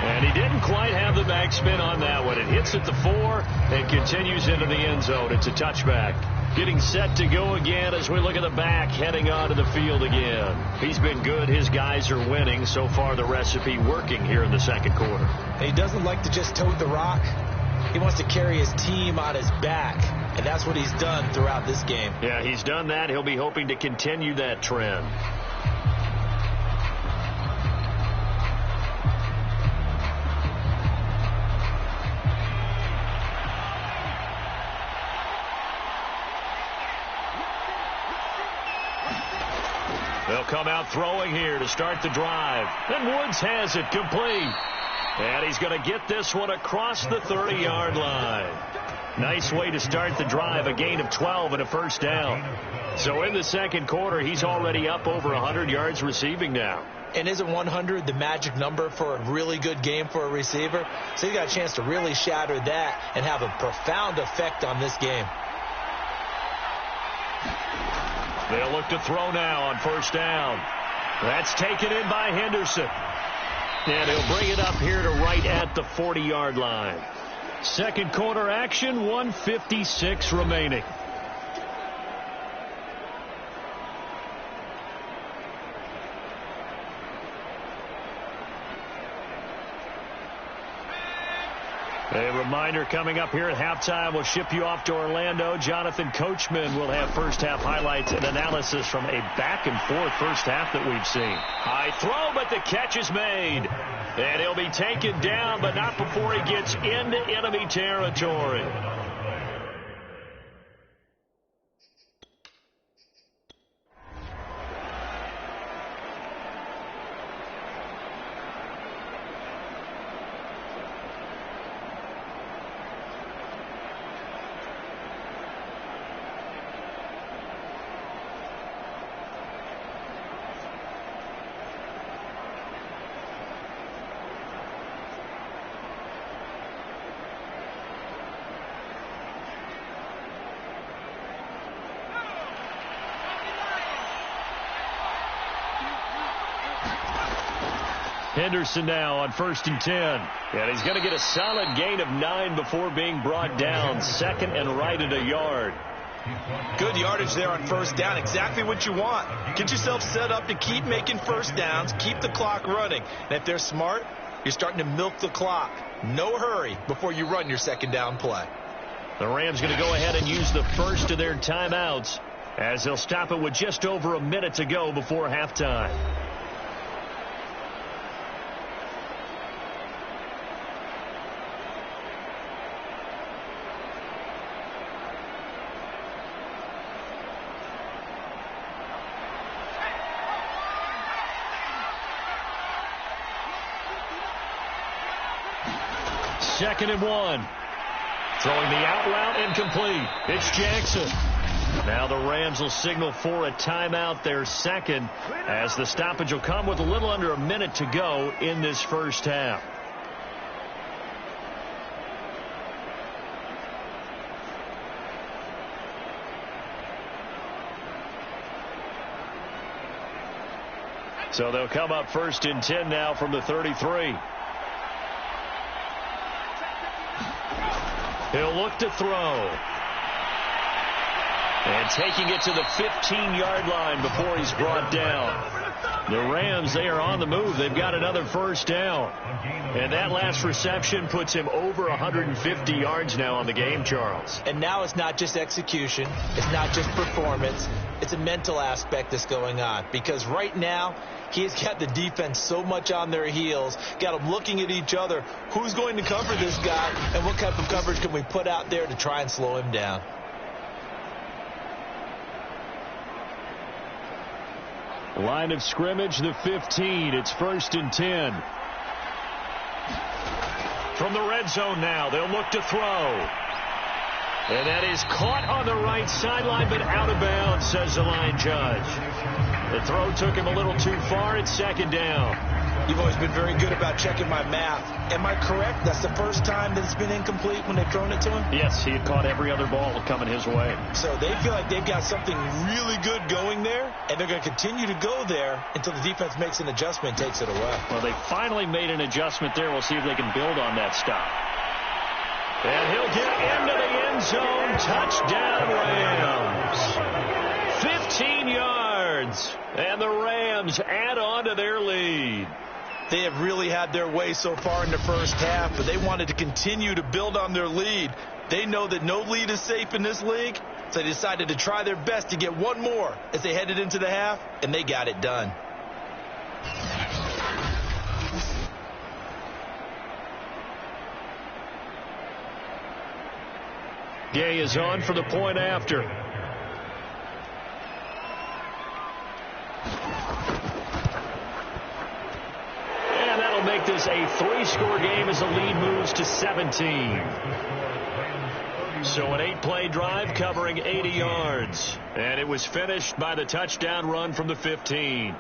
And he didn't quite have the backspin on that one. It hits at the 4 and continues into the end zone. It's a touchback. Getting set to go again as we look at the back heading onto the field again. He's been good. His guys are winning. So far the recipe working here in the second quarter. He doesn't like to just tote the rock. He wants to carry his team on his back, and that's what he's done throughout this game. Yeah, he's done that. He'll be hoping to continue that trend. They'll come out throwing here to start the drive. And Woods has it complete. And he's going to get this one across the 30-yard line. Nice way to start the drive, a gain of 12 and a first down. So in the second quarter, he's already up over 100 yards receiving now. And isn't 100 the magic number for a really good game for a receiver? So he's got a chance to really shatter that and have a profound effect on this game. They'll look to throw now on first down. That's taken in by Henderson. And he'll bring it up here to right at the 40-yard line. Second quarter action, 1:56 remaining. A reminder coming up here at halftime. We'll ship you off to Orlando. Jonathan Coachman will have first half highlights and analysis from a back and forth first half that we've seen. High throw, but the catch is made. And he'll be taken down, but not before he gets into enemy territory. Henderson now on 1st and 10. And he's going to get a solid gain of 9 before being brought down. 2nd and right at a yard. Good yardage there on first down. Exactly what you want. Get yourself set up to keep making first downs, keep the clock running. And if they're smart, you're starting to milk the clock. No hurry before you run your second down play. The Rams going to go ahead and use the first of their timeouts as they'll stop it with just over a minute to go before halftime. Second and 1. Throwing the out route incomplete. It's Jackson. Now the Rams will signal for a timeout, their second, as the stoppage will come with a little under a minute to go in this first half. So they'll come up first and 10 now from the 33. He'll look to throw. And taking it to the 15-yard line before he's brought down. The Rams, they are on the move. They've got another first down. And that last reception puts him over 150 yards now on the game, Charles. And now it's not just execution. It's not just performance. It's a mental aspect that's going on. Because right now, he's got the defense so much on their heels, got them looking at each other. Who's going to cover this guy, and what type of coverage can we put out there to try and slow him down? Line of scrimmage, the 15. It's first and 10. From the red zone now, they'll look to throw. And that is caught on the right sideline, but out of bounds, says the line judge. The throw took him a little too far. It's second down. You've always been very good about checking my math. Am I correct? That's the first time that it's been incomplete when they've thrown it to him? Yes, he had caught every other ball coming his way. So they feel like they've got something really good going there, and they're going to continue to go there until the defense makes an adjustment and takes it away. Well, they finally made an adjustment there. We'll see if they can build on that stop. And he'll get into the end zone. Touchdown, Rams. 15 yards. And the Rams add on to their lead. They have really had their way so far in the first half, but they wanted to continue to build on their lead. They know that no lead is safe in this league, so they decided to try their best to get one more as they headed into the half, and they got it done. Gay is on for the point after. And that'll make this a 3-score game as the lead moves to 17. So an 8-play drive covering 80 yards. And it was finished by the touchdown run from the 15.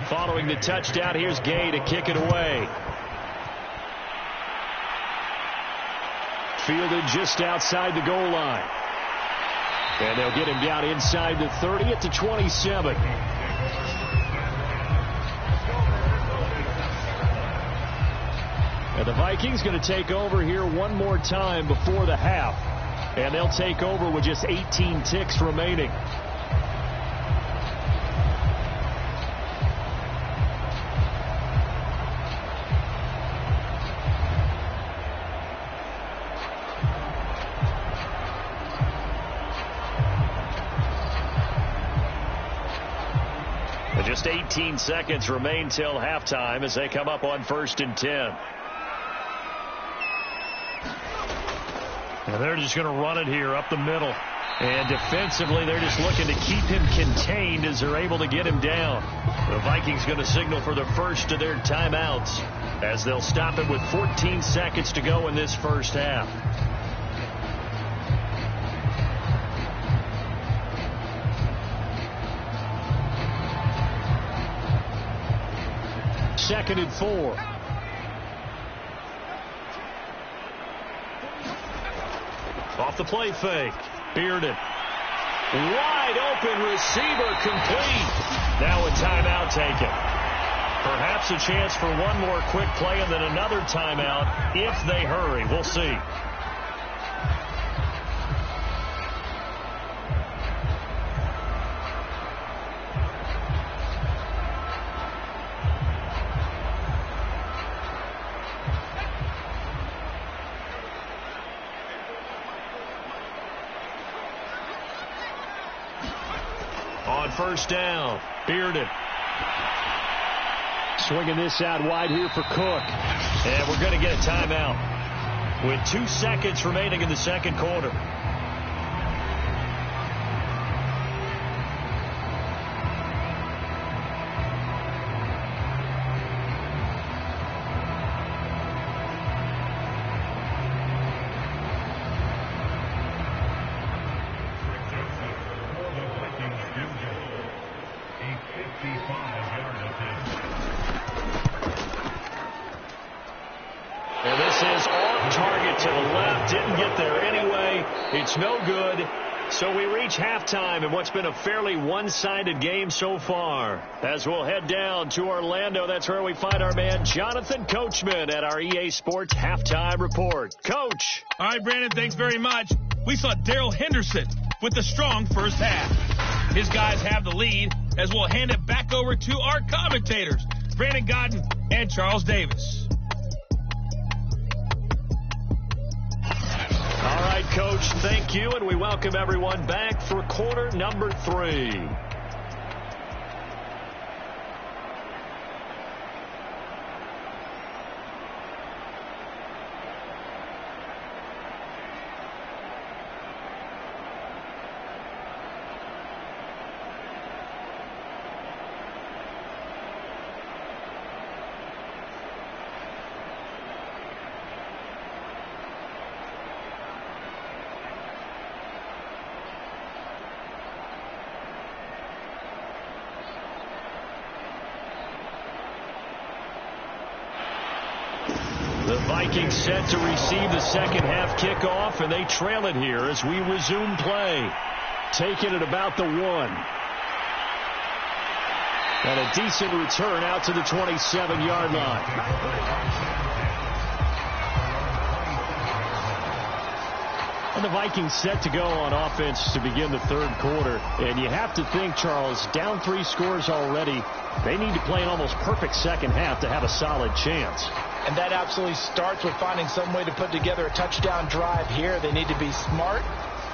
Following the touchdown, here's Gay to kick it away. Fielded just outside the goal line. And they'll get him down inside the 30 at the 27. And the Vikings going to take over here one more time before the half. And they'll take over with just 18 ticks remaining. Just 18 seconds remain till halftime as they come up on first and 10. And they're just going to run it here up the middle. And defensively, they're just looking to keep him contained as they're able to get him down. The Vikings going to signal for the first of their timeouts as they'll stop it with 14 seconds to go in this first half. Second and 4. Off the play fake. Bearded. Wide open receiver complete. Now a timeout taken. Perhaps a chance for one more quick play and then another timeout if they hurry. We'll see. On first down, Bearded. Swinging this out wide here for Cook. And we're going to get a timeout with 2 seconds remaining in the second quarter. And this is off target to the left. Didn't get there anyway. It's no good. So we reach halftime in what's been a fairly one-sided game so far. As we'll head down to Orlando, that's where we find our man Jonathan Coachman at our EA Sports Halftime Report. Coach. All right, Brandon, thanks very much. We saw Darrell Henderson with a strong first half. His guys have the lead as we'll hand it back over to our commentators, Brandon Godden and Charles Davis. All right, Coach, thank you, and we welcome everyone back for quarter number 3. The Vikings set to receive the second half kickoff, and they trail it here as we resume play. Taking it about the 1. And a decent return out to the 27-yard line. And the Vikings set to go on offense to begin the third quarter. And you have to think, Charles, down 3 scores already. They need to play an almost perfect second half to have a solid chance. And that absolutely starts with finding some way to put together a touchdown drive here. They need to be smart,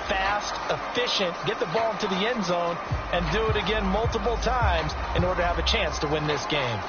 fast, efficient, get the ball into the end zone, and do it again multiple times in order to have a chance to win this game.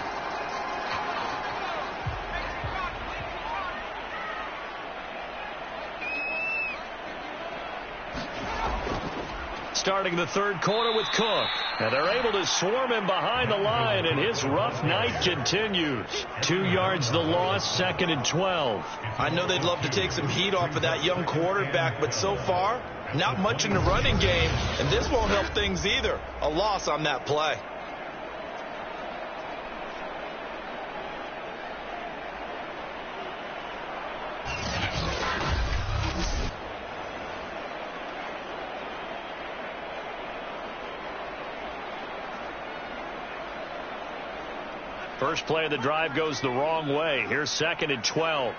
Starting the third quarter with Cook. And they're able to swarm him behind the line, and his rough night continues. 2 yards the loss, second and 12. I know they'd love to take some heat off of that young quarterback, but so far, not much in the running game, and this won't help things either. A loss on that play. First play of the drive goes the wrong way. Here's second and 12.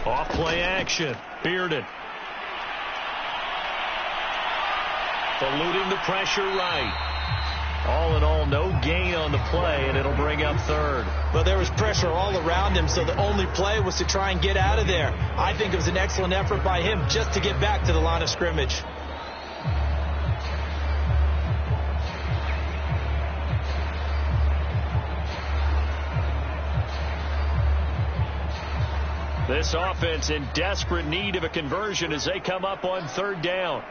Off play action. Bearded. Eluding the pressure right. All in all, no gain on the play, and it'll bring up third. Well, there was pressure all around him, so the only play was to try and get out of there. I think it was an excellent effort by him just to get back to the line of scrimmage. This offense in desperate need of a conversion as they come up on third down.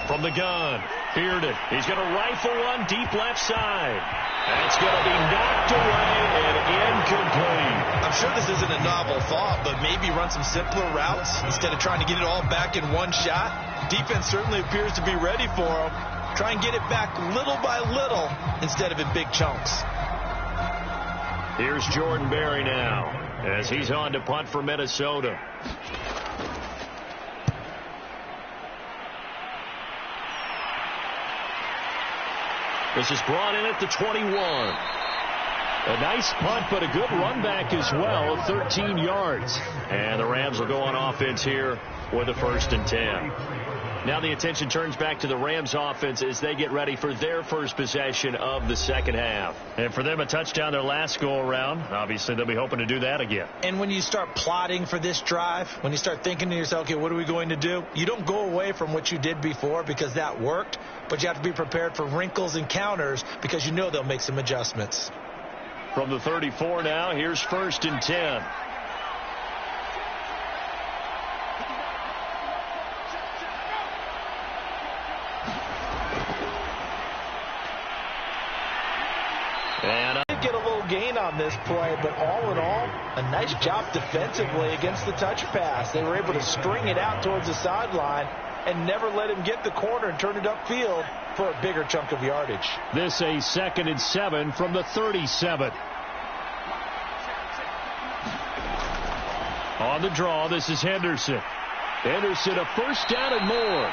From the gun, Bearded. He's going to rifle one deep left side. That's going to be knocked away and incomplete. I'm sure this isn't a novel thought, but maybe run some simpler routes instead of trying to get it all back in one shot. Defense certainly appears to be ready for him. Try and get it back little by little instead of in big chunks. Here's Jordan Berry now as he's on to punt for Minnesota. This is brought in at the 21. A nice punt, but a good run back as well, 13 yards. And the Rams will go on offense here with a 1st and 10. Now the attention turns back to the Rams offense as they get ready for their first possession of the second half. And for them, a touchdown their last go around. Obviously, they'll be hoping to do that again. And when you start plotting for this drive, when you start thinking to yourself, okay, what are we going to do? You don't go away from what you did before because that worked, but you have to be prepared for wrinkles and counters because you know they'll make some adjustments. From the 34 now, here's 1st and 10. And get a little gain on this play, but all in all, a nice job defensively against the touch pass. They were able to string it out towards the sideline and never let him get the corner and turn it upfield for a bigger chunk of yardage. This a 2nd and 7 from the 37. On the draw, this is Henderson. Henderson, a 1st down and more.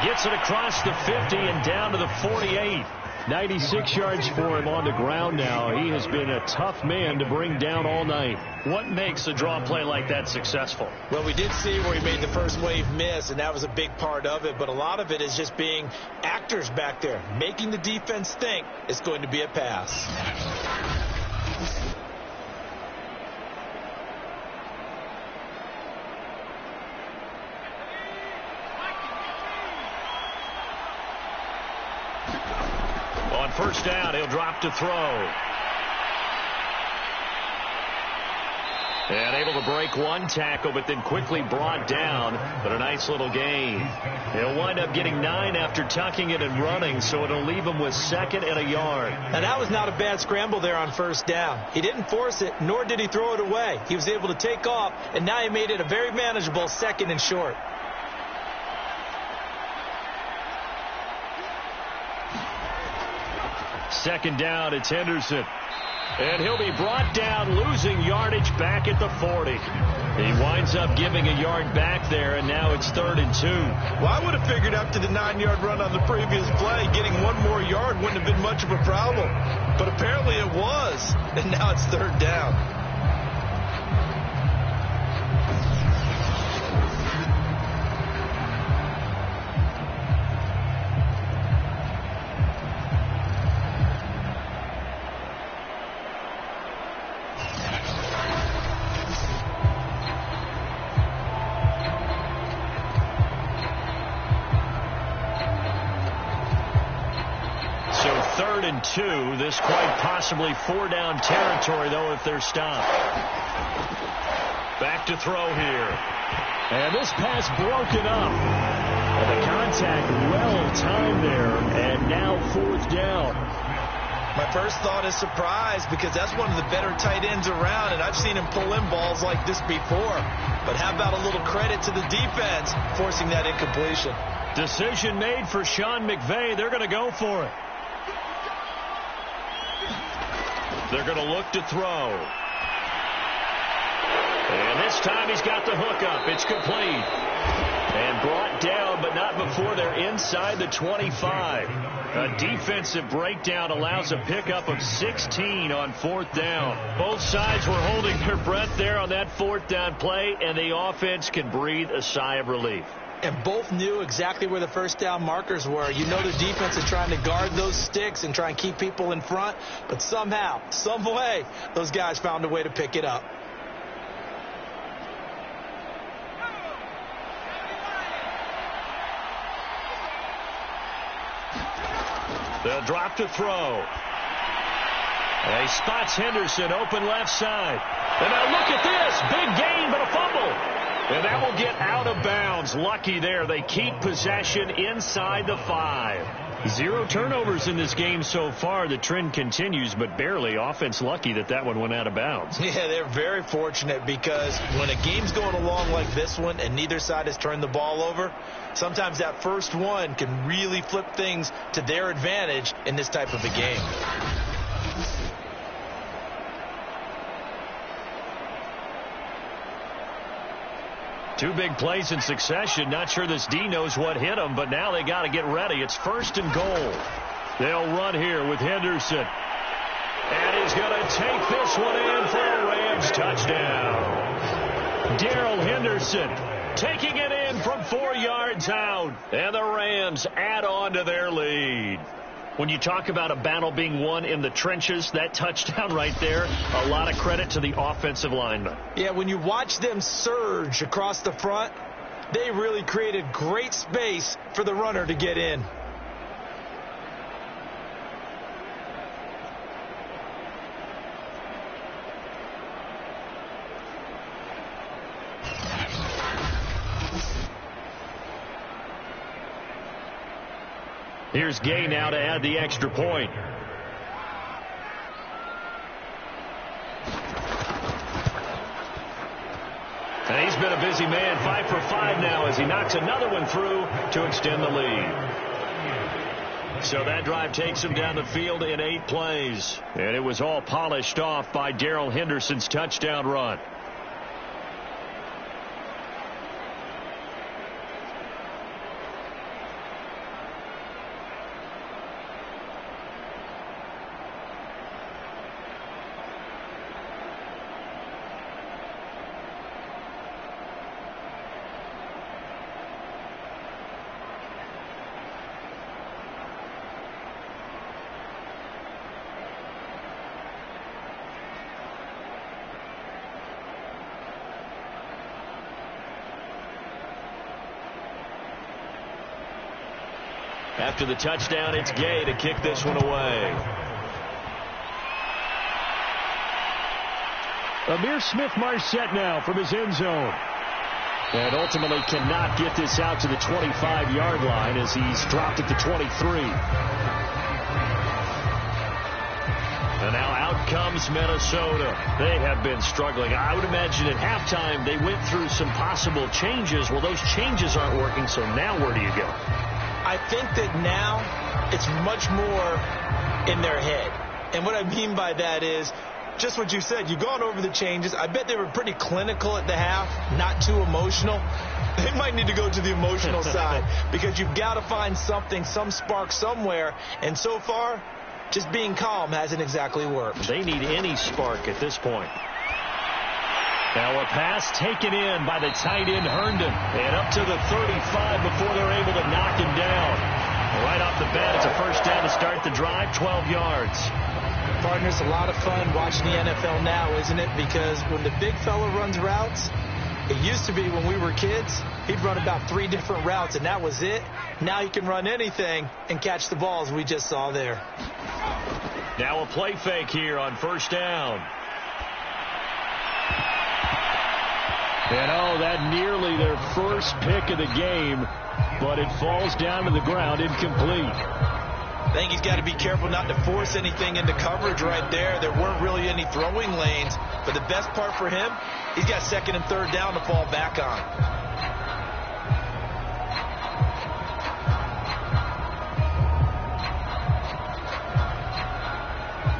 He gets it across the 50 and down to the 48. 96 yards for him on the ground now. He has been a tough man to bring down all night. What makes a draw play like that successful? Well, we did see where he made the first wave miss, and that was a big part of it. But a lot of it is just being actors back there, making the defense think it's going to be a pass. On 1st down, he'll drop to throw. And able to break one tackle, but then quickly brought down. But a nice little gain. He'll wind up getting 9 after tucking it and running, so it'll leave him with 2nd and a yard. Now, that was not a bad scramble there on 1st down. He didn't force it, nor did he throw it away. He was able to take off, and now he made it a very manageable 2nd and short. Second down, it's Henderson. And he'll be brought down, losing yardage back at the 40. He winds up giving a yard back there, and now it's 3rd and 2. Well, I would have figured after the 9-yard run on the previous play, getting 1 more yard wouldn't have been much of a problem. But apparently it was, and now it's 3rd down. And 2. This quite possibly 4-down territory, though, if they're stopped. Back to throw here. And this pass broken up. And the contact well timed there. And now 4th down. My first thought is surprise because that's one of the better tight ends around, and I've seen him pull in balls like this before. But how about a little credit to the defense forcing that incompletion? Decision made for Sean McVay. They're going to go for it. They're going to look to throw. And this time he's got the hook up. It's complete. And brought down, but not before they're inside the 25. A defensive breakdown allows a pickup of 16 on 4th down. Both sides were holding their breath there on that 4th down play, and the offense can breathe a sigh of relief. And both knew exactly where the 1st down markers were. You know the defense is trying to guard those sticks and try and keep people in front. But somehow, some way, those guys found a way to pick it up. They'll drop to throw. And he spots Henderson open left side. And now look at this. Big gain, but a fumble. And that will get out of bounds. Lucky there. They keep possession inside the 5. 0 turnovers in this game so far. The trend continues, but barely. Offense lucky that one went out of bounds. Yeah, they're very fortunate because when a game's going along like this one and neither side has turned the ball over, sometimes that first one can really flip things to their advantage in this type of a game. Two big plays in succession. Not sure this D knows what hit him, but now they got to get ready. It's 1st and goal. They'll run here with Henderson. And he's going to take this one in for a Rams touchdown. Darrell Henderson taking it in from 4 yards out. And the Rams add on to their lead. When you talk about a battle being won in the trenches, that touchdown right there, a lot of credit to the offensive linemen. Yeah, when you watch them surge across the front, they really created great space for the runner to get in. Here's Gay now to add the extra point. And he's been a busy man, 5 for 5 now as he knocks another one through to extend the lead. So that drive takes him down the field in 8 plays. And it was all polished off by Darrell Henderson's touchdown run. After the touchdown, it's Gay to kick this one away. Amir Smith-Marset now from his end zone. And ultimately cannot get this out to the 25-yard line as he's dropped at the 23. And now out comes Minnesota. They have been struggling. I would imagine at halftime they went through some possible changes. Well, those changes aren't working, so now where do you go? I think that now it's much more in their head. And what I mean by that is just what you said. You've gone over the changes. I bet they were pretty clinical at the half, not too emotional. They might need to go to the emotional side because you've got to find something, some spark somewhere. And so far, just being calm hasn't exactly worked. They need any spark at this point. Now a pass taken in by the tight end Herndon. And up to the 35 before they're able to knock him down. Right off the bat, it's a first down to start the drive, 12 yards. Partners, a lot of fun watching the NFL now, isn't it? Because when the big fella runs routes, it used to be when we were kids, he'd run about 3 different routes, and that was it. Now he can run anything and catch the balls we just saw there. Now a play fake here on first down. And that nearly their first pick of the game, but it falls down to the ground incomplete. I think he's got to be careful not to force anything into coverage right there. There weren't really any throwing lanes, but the best part for him, he's got 2nd and 3rd down to fall back on.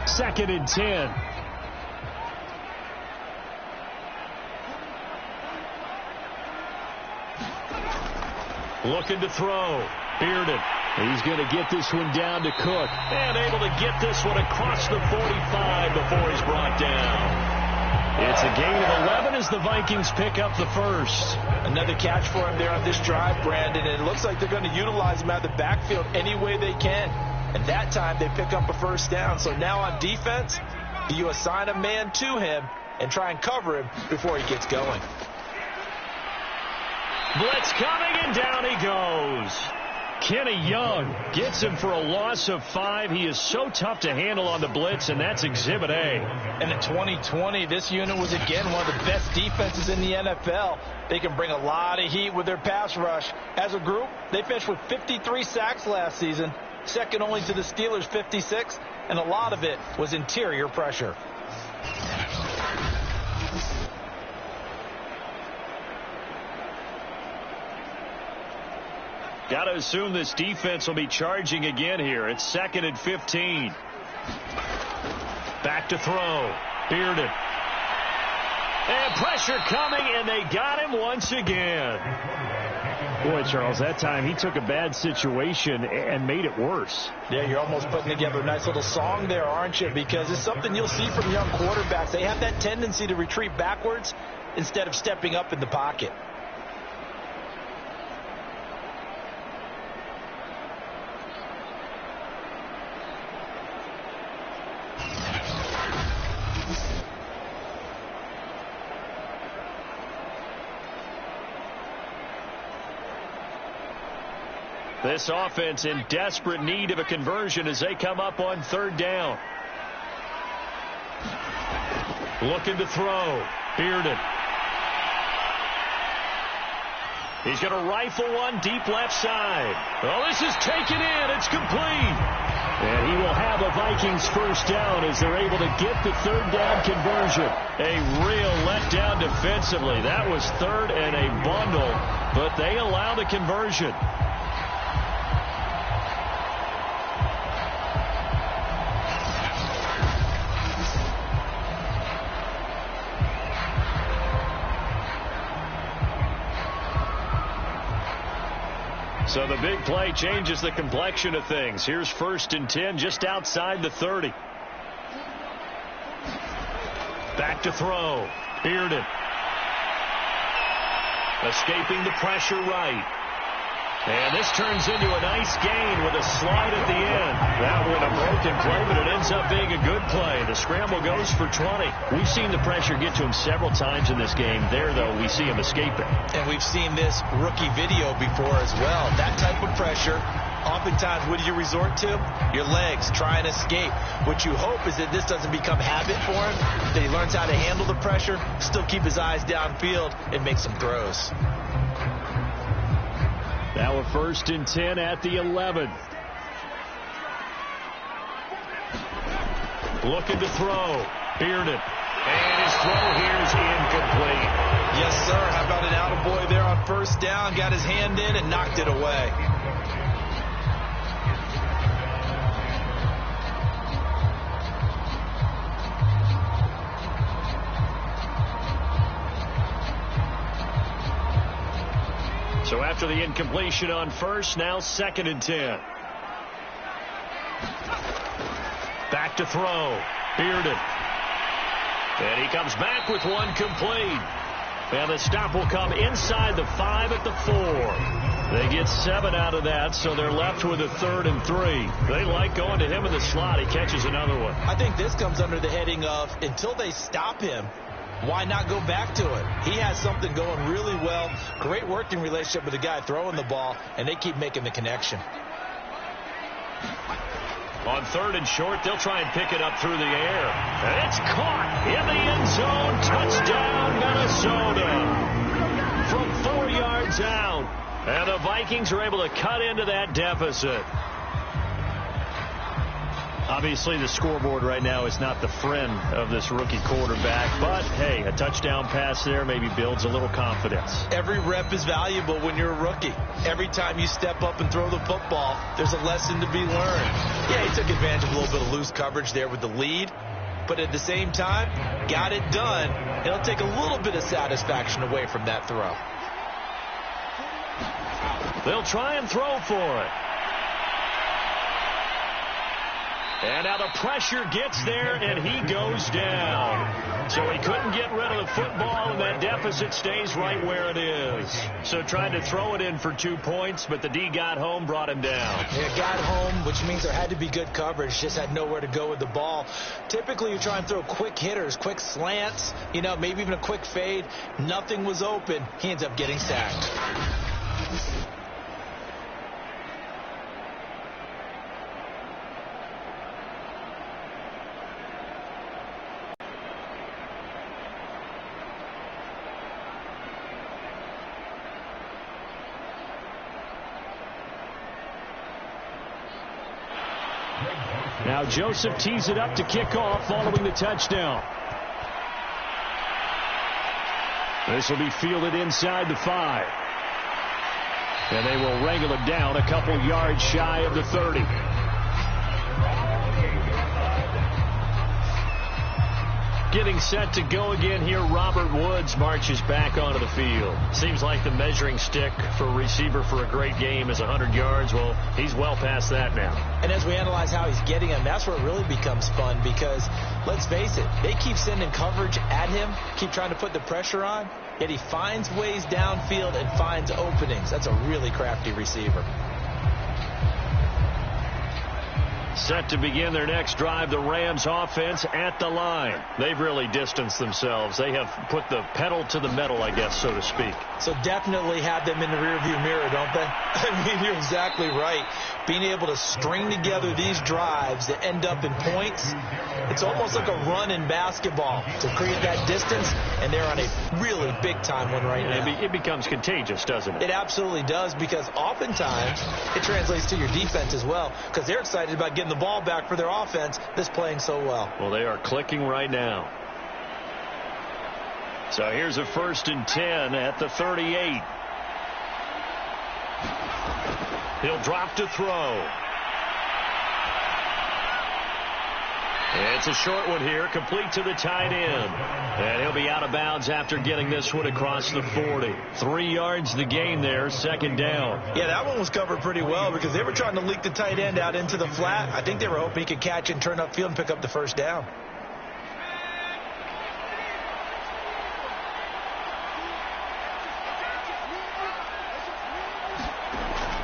Second and 10. Looking to throw. Bearden. He's going to get this one down to Cook. And able to get this one across the 45 before he's brought down. It's a gain of 11 as the Vikings pick up the first. Another catch for him there on this drive, Brandon. And it looks like they're going to utilize him out of the backfield any way they can. And that time they pick up a first down. So now on defense, you assign a man to him and try and cover him before he gets going. Blitz coming, and down he goes. Kenny Young gets him for a loss of 5. He is so tough to handle on the blitz, and that's Exhibit A. And in 2020, this unit was again one of the best defenses in the NFL. They can bring a lot of heat with their pass rush. As a group, they finished with 53 sacks last season, second only to the Steelers' 56, and a lot of it was interior pressure. Got to assume this defense will be charging again here. It's 2nd and 15. Back to throw. Bearded. And pressure coming, and they got him once again. Boy, Charles, that time he took a bad situation and made it worse. Yeah, you're almost putting together a nice little song there, aren't you? Because it's something you'll see from young quarterbacks. They have that tendency to retreat backwards instead of stepping up in the pocket. This offense in desperate need of a conversion as they come up on 3rd down. Looking to throw. Bearded. He's going to rifle one deep left side. Well, this is taken in. It's complete. And he will have a Vikings first down as they're able to get the 3rd down conversion. A real letdown defensively. That was 3rd and a bundle, but they allow the conversion. So the big play changes the complexion of things. Here's 1st and 10 just outside the 30. Back to throw. Bearded. Escaping the pressure right. And this turns into a nice gain with a slide at the end. That one a broken play, but it ends up being a good play. The scramble goes for 20. We've seen the pressure get to him several times in this game. There, though, we see him escaping. And we've seen this rookie video before as well. That type of pressure, oftentimes, what do you resort to? Your legs, try and escape. What you hope is that this doesn't become habit for him, that he learns how to handle the pressure, still keep his eyes downfield, and make some throws. Now a 1st and 10 at the 11. Looking to throw. Bearded. And his throw here is incomplete. Yes, sir. How about an attaboy there on 1st down? Got his hand in and knocked it away. So after the incompletion on 1st, now 2nd and 10. Back to throw. Bearded. And he comes back with one complete. And the stop will come inside the 5 at the 4. They get 7 out of that, so they're left with a 3rd and 3. They like going to him in the slot. He catches another one. I think this comes under the heading of until they stop him, why not go back to it? He has something going really well. Great working relationship with the guy throwing the ball, and they keep making the connection. On 3rd and short, they'll try and pick it up through the air. And it's caught in the end zone. Touchdown, Minnesota. From 4 yards out. And the Vikings are able to cut into that deficit. Obviously, the scoreboard right now is not the friend of this rookie quarterback. But, hey, a touchdown pass there maybe builds a little confidence. Every rep is valuable when you're a rookie. Every time you step up and throw the football, there's a lesson to be learned. Yeah, he took advantage of a little bit of loose coverage there with the lead. But at the same time, got it done. It'll take a little bit of satisfaction away from that throw. They'll try and throw for it. And now the pressure gets there, and he goes down. So he couldn't get rid of the football, and that deficit stays right where it is. So trying to throw it in for 2 points, but the D got home, brought him down. Yeah, got home, which means there had to be good coverage. Just had nowhere to go with the ball. Typically, you try and throw quick hitters, quick slants, maybe even a quick fade. Nothing was open. He ends up getting sacked. Now Joseph tees it up to kick off following the touchdown. This will be fielded inside the 5. And they will wrangle it down a couple yards shy of the 30. Getting set to go again here, Robert Woods marches back onto the field. Seems like the measuring stick for a receiver for a great game is 100 yards. Well, he's well past that now. And as we analyze how he's getting them, that's where it really becomes fun because, let's face it, they keep sending coverage at him, keep trying to put the pressure on, yet he finds ways downfield and finds openings. That's a really crafty receiver. Set to begin their next drive, the Rams offense at the line. They've really distanced themselves. They have put the pedal to the metal, I guess, so to speak. So definitely have them in the rearview mirror, don't they? I mean, you're exactly right. Being able to string together these drives that end up in points, it's almost like a run in basketball to create that distance, and they're on a really big-time one right now. It becomes contagious, doesn't it? It absolutely does, because oftentimes it translates to your defense as well, because they're excited about getting the ball back for their offense that's playing so well. Well, they are clicking right now. So here's a 1st and 10 at the 38. He'll drop to throw. It's a short one here, complete to the tight end. And he'll be out of bounds after getting this one across the 40. 3 yards the gain there, 2nd down. Yeah, that one was covered pretty well because they were trying to leak the tight end out into the flat. I think they were hoping he could catch and turn upfield and pick up the 1st down.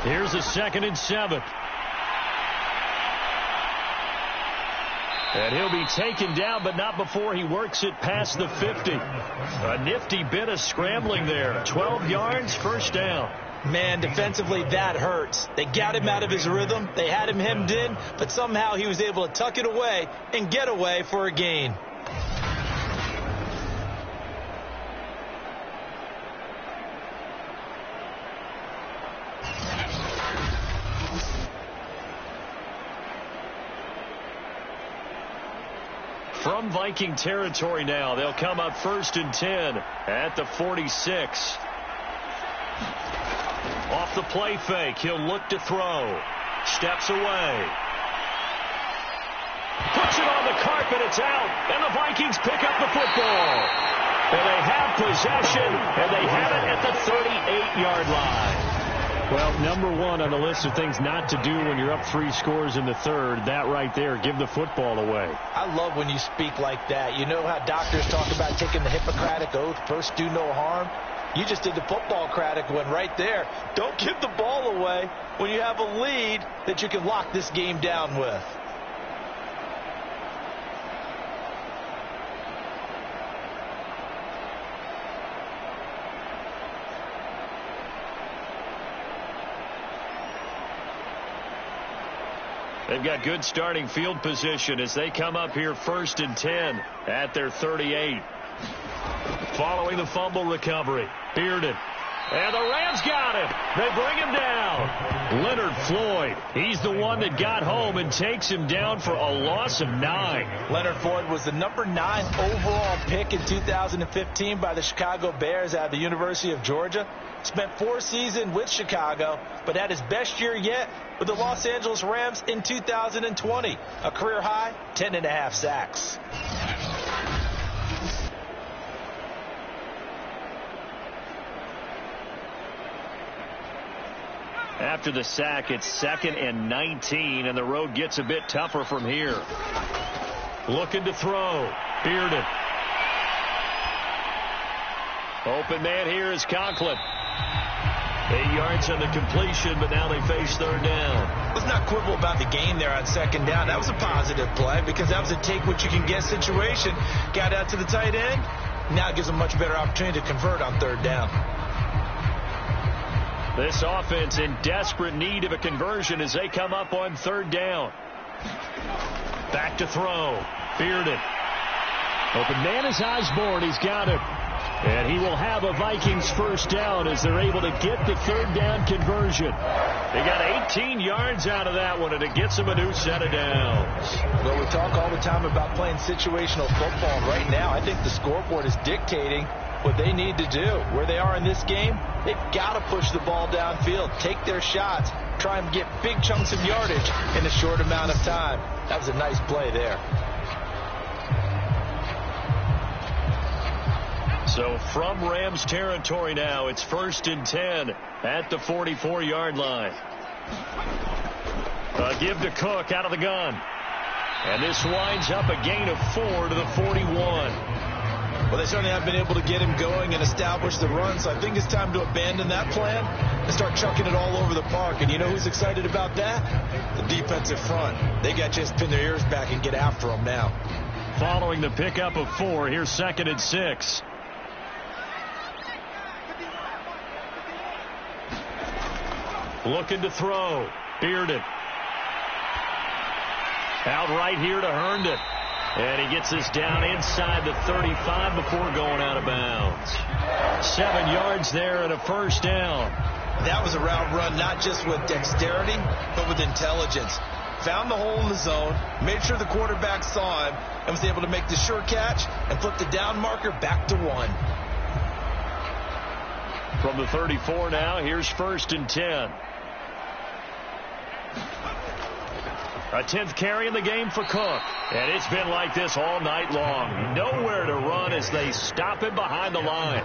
Here's a 2nd and 7. And he'll be taken down, but not before he works it past the 50. A nifty bit of scrambling there. 12 yards, 1st down. Man, defensively, that hurts. They got him out of his rhythm. They had him hemmed in, but somehow he was able to tuck it away and get away for a gain. From Viking territory now, they'll come up 1st and 10 at the 46. Off the play fake, he'll look to throw. Steps away. Puts it on the carpet, it's out, and the Vikings pick up the football. And they have possession, and they have it at the 38-yard line. Well, number one on the list of things not to do when you're up 3 scores in the 3rd, that right there, give the football away. I love when you speak like that. You know how doctors talk about taking the Hippocratic oath, first do no harm? You just did the football-cratic one right there. Don't give the ball away when you have a lead that you can lock this game down with. They've got good starting field position as they come up here 1st and 10 at their 38. Following the fumble recovery, Bearden. And the Rams got him. They bring him down. Leonard Floyd, he's the one that got home and takes him down for a loss of 9. Leonard Floyd was the number 9 overall pick in 2015 by the Chicago Bears out of the University of Georgia. Spent 4 seasons with Chicago, but had his best year yet with the Los Angeles Rams in 2020. A career high, 10.5 sacks. After the sack, it's 2nd and 19, and the road gets a bit tougher from here. Looking to throw. Bearden. Open man here is Conklin. 8 yards on the completion, but now they face 3rd down. Let's not quibble about the gain there on 2nd down. That was a positive play because that was a take-what-you-can-get situation. Got out to the tight end. Now it gives them a much better opportunity to convert on 3rd down. This offense in desperate need of a conversion as they come up on 3rd down. Back to throw. Bearden. Open man is Osborne. He's got him. And he will have a Vikings first down as they're able to get the third down conversion. They got 18 yards out of that one, and it gets them a new set of downs. Well, we talk all the time about playing situational football, and right now I think the scoreboard is dictating what they need to do. Where they are in this game, they've got to push the ball downfield, take their shots, try and get big chunks of yardage in a short amount of time. That was a nice play there. So from Rams territory now, it's 1st and 10 at the 44-yard line. A give to Cook out of the gun. And this winds up a gain of 4 to the 41. Well, they certainly have been able to get him going and establish the run, so I think it's time to abandon that plan and start chucking it all over the park. And you know who's excited about that? The defensive front. They got to just pin their ears back and get after them now. Following the pickup of 4, here's 2nd and 6. Looking to throw. Bearded. Out right here to Herndon. And he gets this down inside the 35 before going out of bounds. 7 yards there and a first down. That was a route run not just with dexterity, but with intelligence. Found the hole in the zone, made sure the quarterback saw him, and was able to make the sure catch and flip the down marker back to 1. From the 34 now, here's 1st and 10. A 10th carry in the game for Cook. And it's been like this all night long. Nowhere to run as they stop him behind the line.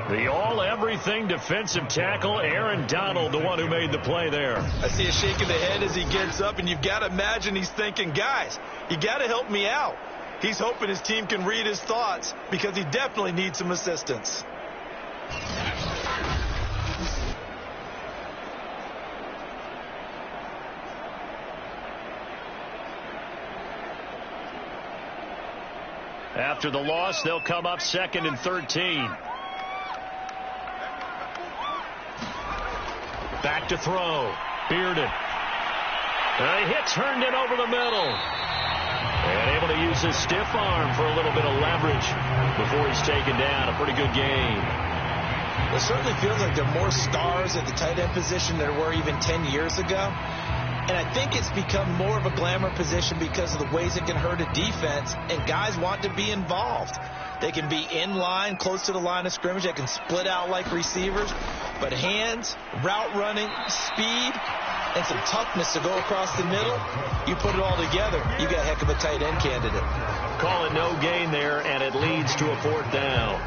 The all-everything defensive tackle, Aaron Donald, the one who made the play there. I see a shake of the head as he gets up, and you've got to imagine he's thinking, guys, you got to help me out. He's hoping his team can read his thoughts because he definitely needs some assistance. After the loss, they'll come up 2nd and 13. Back to throw. Bearded. He hits Herndon over the middle. And able to use his stiff arm for a little bit of leverage before he's taken down. A pretty good game. It certainly feels like there are more stars at the tight end position than there were even 10 years ago. And I think it's become more of a glamour position because of the ways it can hurt a defense, and guys want to be involved. They can be in line, close to the line of scrimmage. They can split out like receivers. But hands, route running, speed, and some toughness to go across the middle, you put it all together, you got a heck of a tight end candidate. Call it no gain there, and it leads to a 4th down.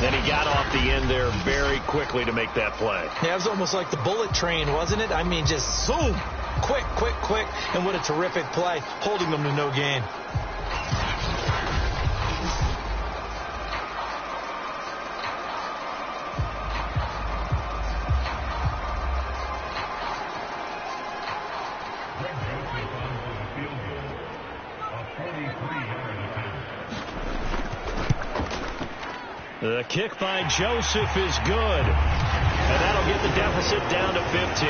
Then he got off the end there very quickly to make that play. Yeah, it was almost like the bullet train, wasn't it? I mean, just zoom, quick, quick, quick, and what a terrific play, holding them to no gain. The kick by Joseph is good. And that'll get the deficit down to 15.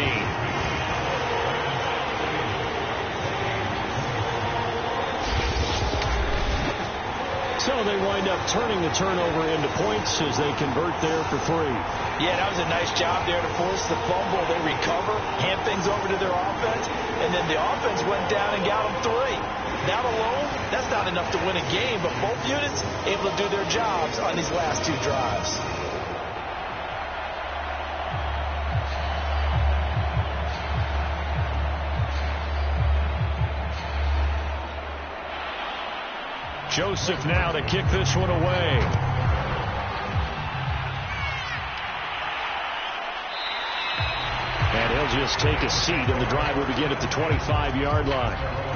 So they wind up turning the turnover into points as they convert there for 3. Yeah, that was a nice job there to force the fumble. They recover, hand things over to their offense, and then the offense went down and got them 3. That alone, that's not enough to win a game, but both units able to do their jobs on these last 2 drives. Joseph now to kick this one away. And he'll just take a seat, and the drive will begin at the 25-yard line.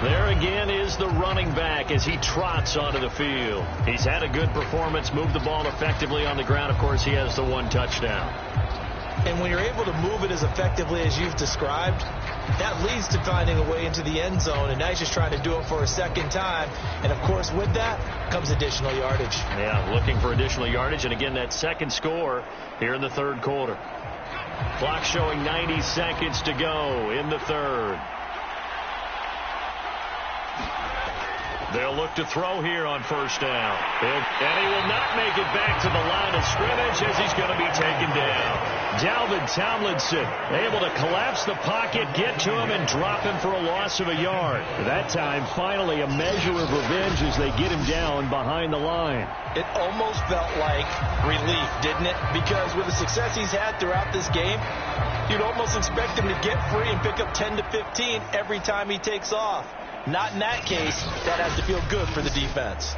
There again is the running back as he trots onto the field. He's had a good performance, moved the ball effectively on the ground. Of course, he has the 1 touchdown. And when you're able to move it as effectively as you've described, that leads to finding a way into the end zone. And now he's just trying to do it for a second time. And, of course, with that comes additional yardage. Yeah, looking for additional yardage. And, again, that second score here in the 3rd quarter. Clock showing 90 seconds to go in the 3rd. They'll look to throw here on first down. And he will not make it back to the line of scrimmage as he's going to be taken down. Dalvin Tomlinson able to collapse the pocket, get to him, and drop him for a loss of a yard. That time, finally, a measure of revenge as they get him down behind the line. It almost felt like relief, didn't it? Because with the success he's had throughout this game, you'd almost expect him to get free and pick up 10 to 15 every time he takes off. Not in that case. That has to feel good for the defense.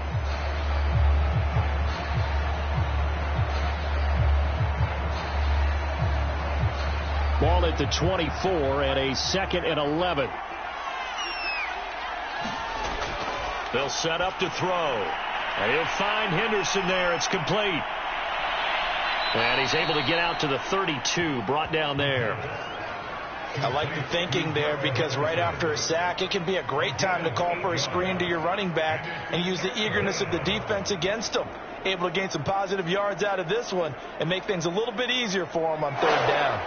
Ball at the 24 and a 2nd and 11. They'll set up to throw. And he'll find Henderson there. It's complete. And he's able to get out to the 32, brought down there. I like the thinking there because right after a sack, it can be a great time to call for a screen to your running back and use the eagerness of the defense against him. Able to gain some positive yards out of this one and make things a little bit easier for him on 3rd down.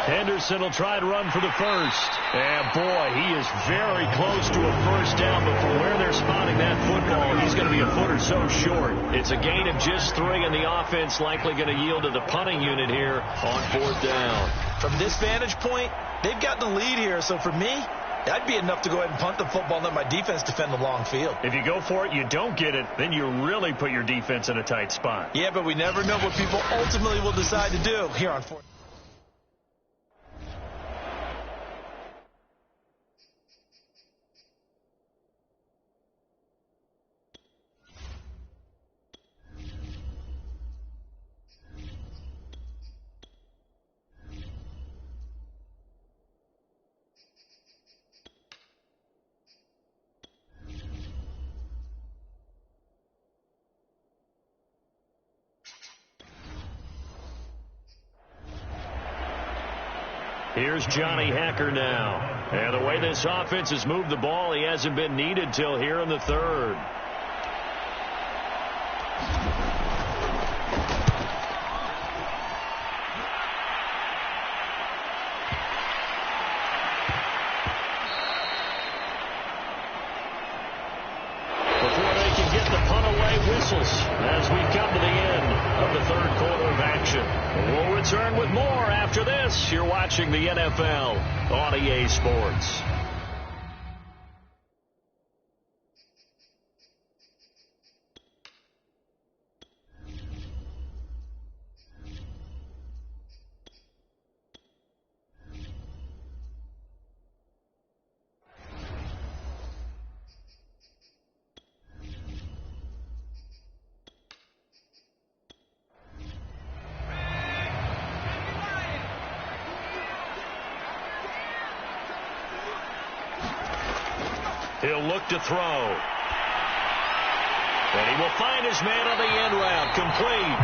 Henderson will try to run for the first. And boy, he is very close to a first down, but from where they're spotting that football, he's going to be a foot or so short. It's a gain of just 3, and the offense likely going to yield to the punting unit here on 4th down. From this vantage point, they've got the lead here, so for me, that'd be enough to go ahead and punt the football and let my defense defend the long field. If you go for it, you don't get it, then you really put your defense in a tight spot. Yeah, but we never know what people ultimately will decide to do here on 4th. Here's Johnny Hacker now. And the way this offense has moved the ball, he hasn't been needed till here in the 3rd. Before they can get the punt away, whistles as we come to the end of the 3rd quarter of action. We'll return with more after this. You're watching the NFL on EA Sports. He'll look to throw. And he will find his man on the end route. Complete.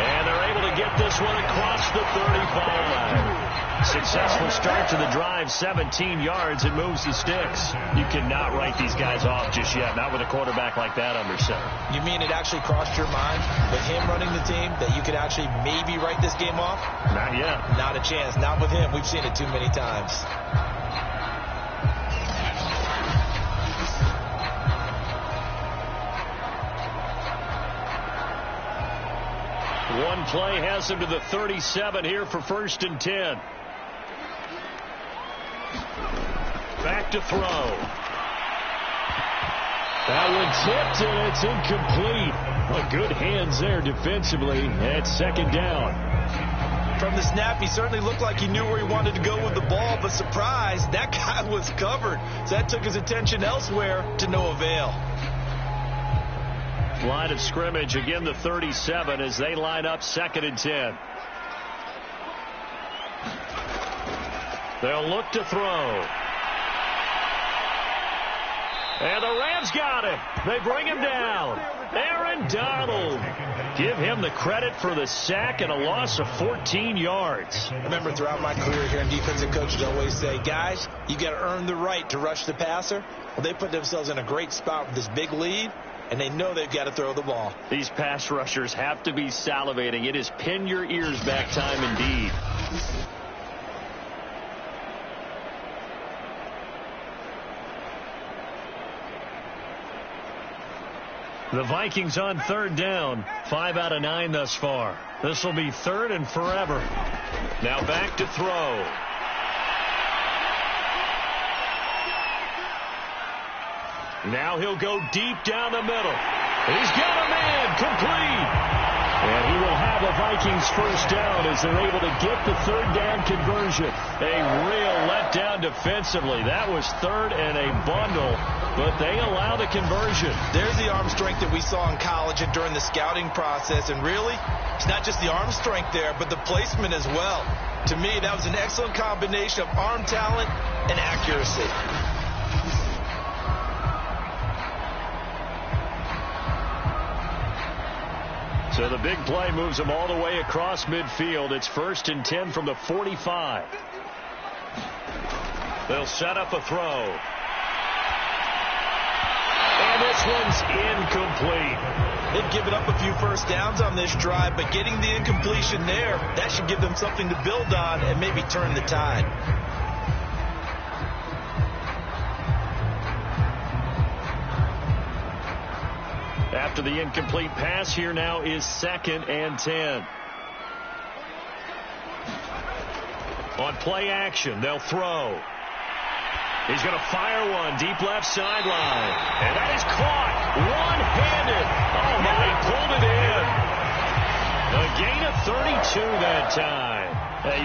And they're able to get this one across the 35. Successful start to the drive, 17 yards. It moves the sticks. You cannot write these guys off just yet, not with a quarterback like that under center. You mean it actually crossed your mind with him running the team that you could actually maybe write this game off? Not yet. Not a chance. Not with him. We've seen it too many times. One play has him to the 37 here for 1st and 10. Back to throw. That one tipped, and it's incomplete. Well, good hands there defensively at 2nd down. From the snap, he certainly looked like he knew where he wanted to go with the ball, but surprise, that guy was covered. So that took his attention elsewhere to no avail. Line of scrimmage, again the 37 as they line up 2nd and 10. They'll look to throw. And the Rams got him. They bring him down. Aaron Donald. Give him the credit for the sack and a loss of 14 yards. I remember throughout my career here in defensive coaches always say, guys, you got to earn the right to rush the passer. Well, they put themselves in a great spot with this big lead, and they know they've got to throw the ball. These pass rushers have to be salivating. It is pin your ears back time indeed. The Vikings on third down. 5 out of 9 thus far. This will be third and forever. Now back to throw. Now he'll go deep down the middle. He's got a man complete. And he will have a Vikings first down as they're able to get the third down conversion. A real letdown defensively. That was third and a bundle, but they allow the conversion. There's the arm strength that we saw in college and during the scouting process. And really, it's not just the arm strength there, but the placement as well. To me, that was an excellent combination of arm talent and accuracy. So the big play moves them all the way across midfield. It's 1st and 10 from the 45. They'll set up a throw. And this one's incomplete. They've given up a few first downs on this drive, but getting the incompletion there, that should give them something to build on and maybe turn the tide. After the incomplete pass, here now is 2nd and 10. On play action, they'll throw. He's going to fire one deep left sideline. And that is caught one-handed. Oh, my, he pulled it in. A gain of 32 that time.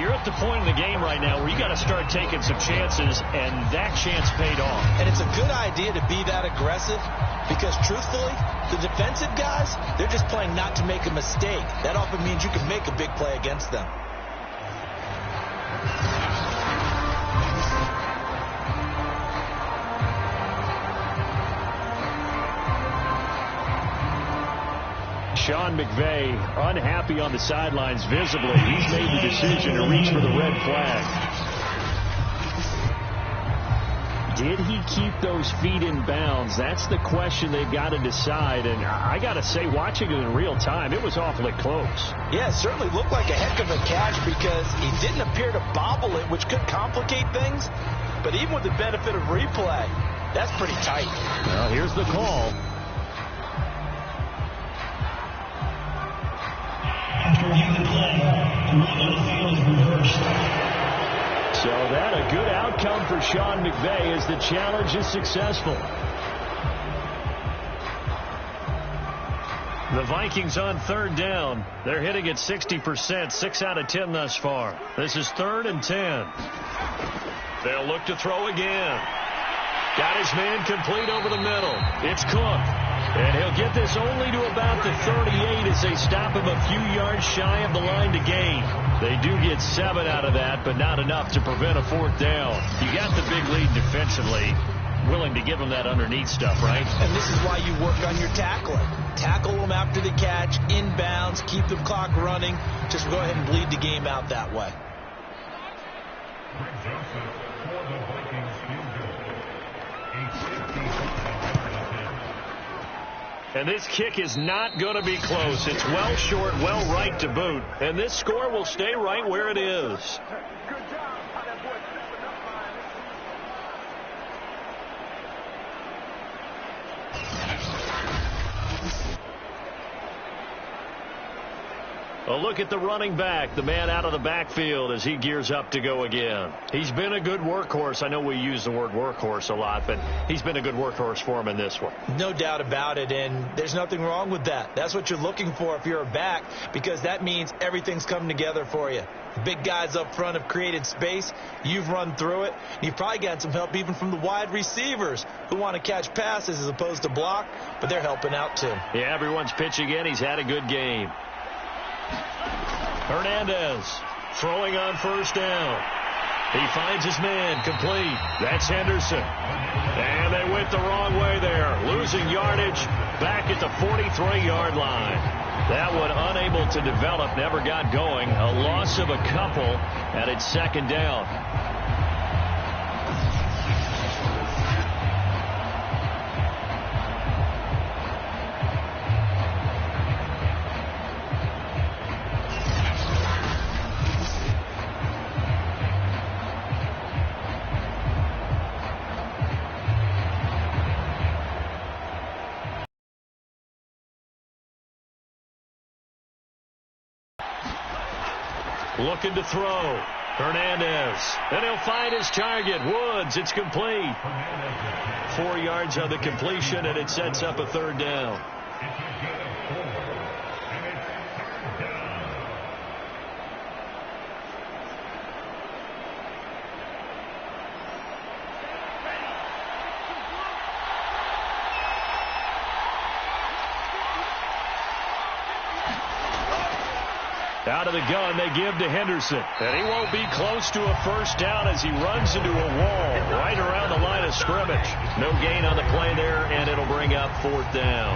You're at the point in the game right now where you got to start taking some chances, and that chance paid off. And it's a good idea to be that aggressive because, truthfully, the defensive guys, they're just playing not to make a mistake. That often means you can make a big play against them. Sean McVay unhappy on the sidelines visibly. He's made the decision to reach for the red flag. Did he keep those feet in bounds? That's the question they've got to decide. And I got to say, watching it in real time, it was awfully close. Yeah, it certainly looked like a heck of a catch because he didn't appear to bobble it, which could complicate things. But even with the benefit of replay, that's pretty tight. Well, here's the call. After review the play, the rule on the field is reversed. So that a good outcome for Sean McVay as the challenge is successful. The Vikings on third down. They're hitting at 60%, 6 out of 10 thus far. This is 3rd and 10. They'll look to throw again. Got his man complete over the middle. It's Cook. And he'll get this only to about the 38 as they stop him a few yards shy of the line to gain. They do get 7 out of that, but not enough to prevent a 4th down. You got the big lead defensively. Willing to give them that underneath stuff, right? And this is why you work on your tackling. Tackle them after the catch, inbounds, keep the clock running. Just go ahead and bleed the game out that way. Joseph for the Vikings field goal. And this kick is not going to be close. It's well short, well right to boot. And this score will stay right where it is. A look at the running back, the man out of the backfield as he gears up to go again. He's been a good workhorse. I know we use the word workhorse a lot, but he's been a good workhorse for him in this one. No doubt about it, and there's nothing wrong with that. That's what you're looking for if you're a back, because that means everything's coming together for you. The big guys up front have created space. You've run through it. You've probably got some help even from the wide receivers who want to catch passes as opposed to block, but they're helping out too. Yeah, everyone's pitching in. He's had a good game. Hernandez throwing on first down. He finds his man complete. That's Henderson. And they went the wrong way there. Losing yardage back at the 43-yard line. That one unable to develop, never got going. A loss of a couple, and it's 2nd down. Looking to throw. Hernandez. And he'll find his target. Woods. It's complete. 4 yards on the completion, and it sets up a third down. Out of the gun, they give to Henderson. And he won't be close to a first down as he runs into a wall right around the line of scrimmage. No gain on the play there, and it'll bring up fourth down.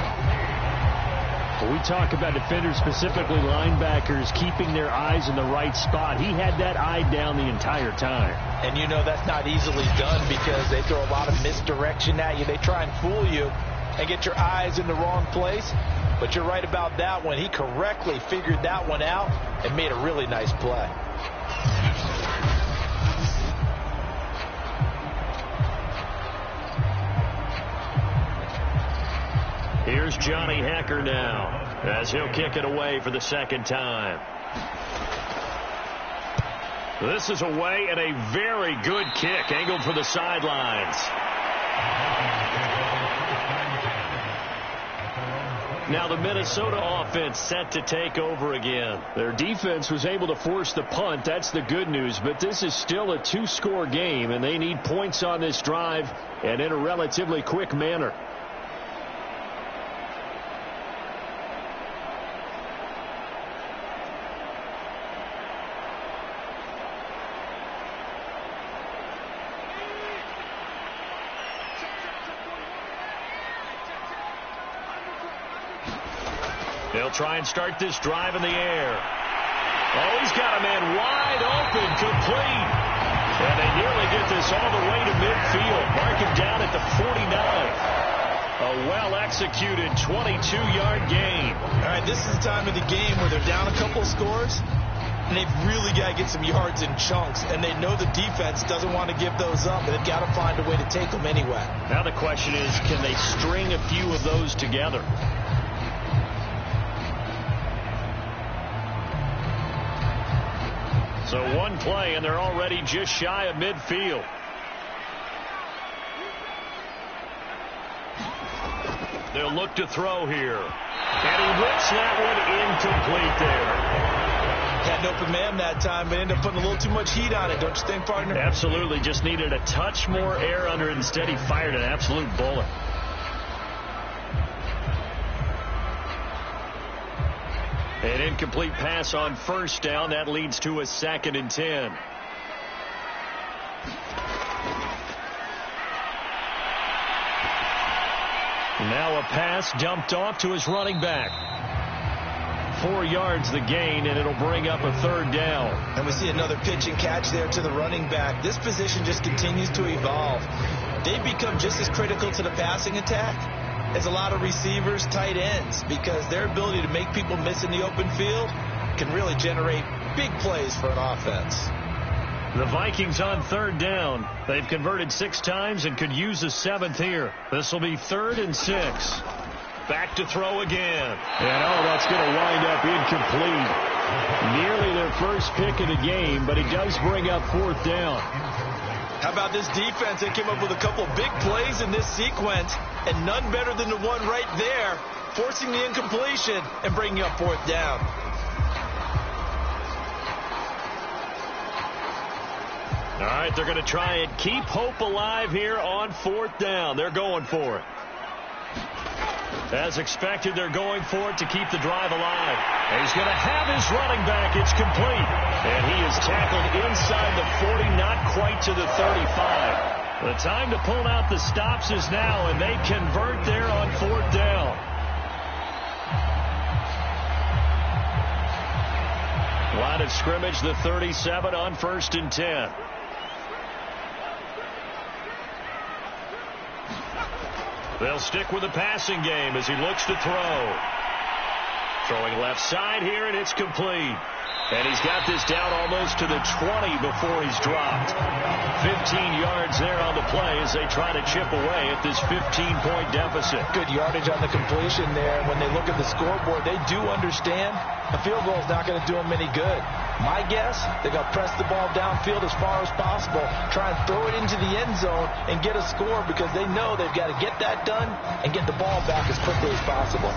When we talk about defenders, specifically linebackers, keeping their eyes in the right spot, he had that eye down the entire time. And you know that's not easily done because they throw a lot of misdirection at you. They try and fool you and get your eyes in the wrong place. But you're right about that one. He correctly figured that one out and made a really nice play. Here's Johnny Hacker now as he'll kick it away for the second time. This is away and a very good kick angled for the sidelines. Now the Minnesota offense set to take over again. Their defense was able to force the punt. That's the good news. But this is still a 2-score game, and they need points on this drive and in a relatively quick manner. They'll try and start this drive in the air. Oh, he's got a man wide open, complete. And they nearly get this all the way to midfield. Mark him down at the 49. A well-executed 22-yard gain. All right, this is the time of the game where they're down a couple of scores, and they've really got to get some yards in chunks, and they know the defense doesn't want to give those up, but they've got to find a way to take them anyway. Now the question is, can they string a few of those together? So one play, and they're already just shy of midfield. They'll look to throw here. And he whips that one incomplete there. Had an open man that time, but ended up putting a little too much heat on it, don't you think, partner? Absolutely. Just needed a touch more air under it. Instead, he fired an absolute bullet. An incomplete pass on first down. That leads to a 2nd and 10. Now a pass dumped off to his running back. 4 yards the gain, and it'll bring up a third down. And we see another pitch and catch there to the running back. This position just continues to evolve. They've become just as critical to the passing attack as a lot of receivers, tight ends, because their ability to make people miss in the open field can really generate big plays for an offense. The Vikings on third down. They've converted 6 times and could use a 7th here. This will be 3rd and 6. Back to throw again. And that's going to wind up incomplete. Nearly their first pick of the game, but it does bring up 4th down. How about this defense? They came up with a couple of big plays in this sequence, and none better than the one right there, forcing the incompletion and bringing up 4th down. All right, they're going to try and keep hope alive here on 4th down. They're going for it. As expected, they're going for it to keep the drive alive. He's going to have his running back. It's complete. And he is tackled inside the 40, not quite to the 35. The time to pull out the stops is now, and they convert there on 4th down. Line of scrimmage, the 37 on 1st and 10. They'll stick with the passing game as he looks to throw. Throwing left side here, and it's complete. And he's got this down almost to the 20 before he's dropped. 15 yards there on the play as they try to chip away at this 15-point deficit. Good yardage on the completion there. When they look at the scoreboard, they do understand a field goal is not going to do them any good. My guess, they're going to press the ball downfield as far as possible, try and throw it into the end zone and get a score because they know they've got to get that done and get the ball back as quickly as possible.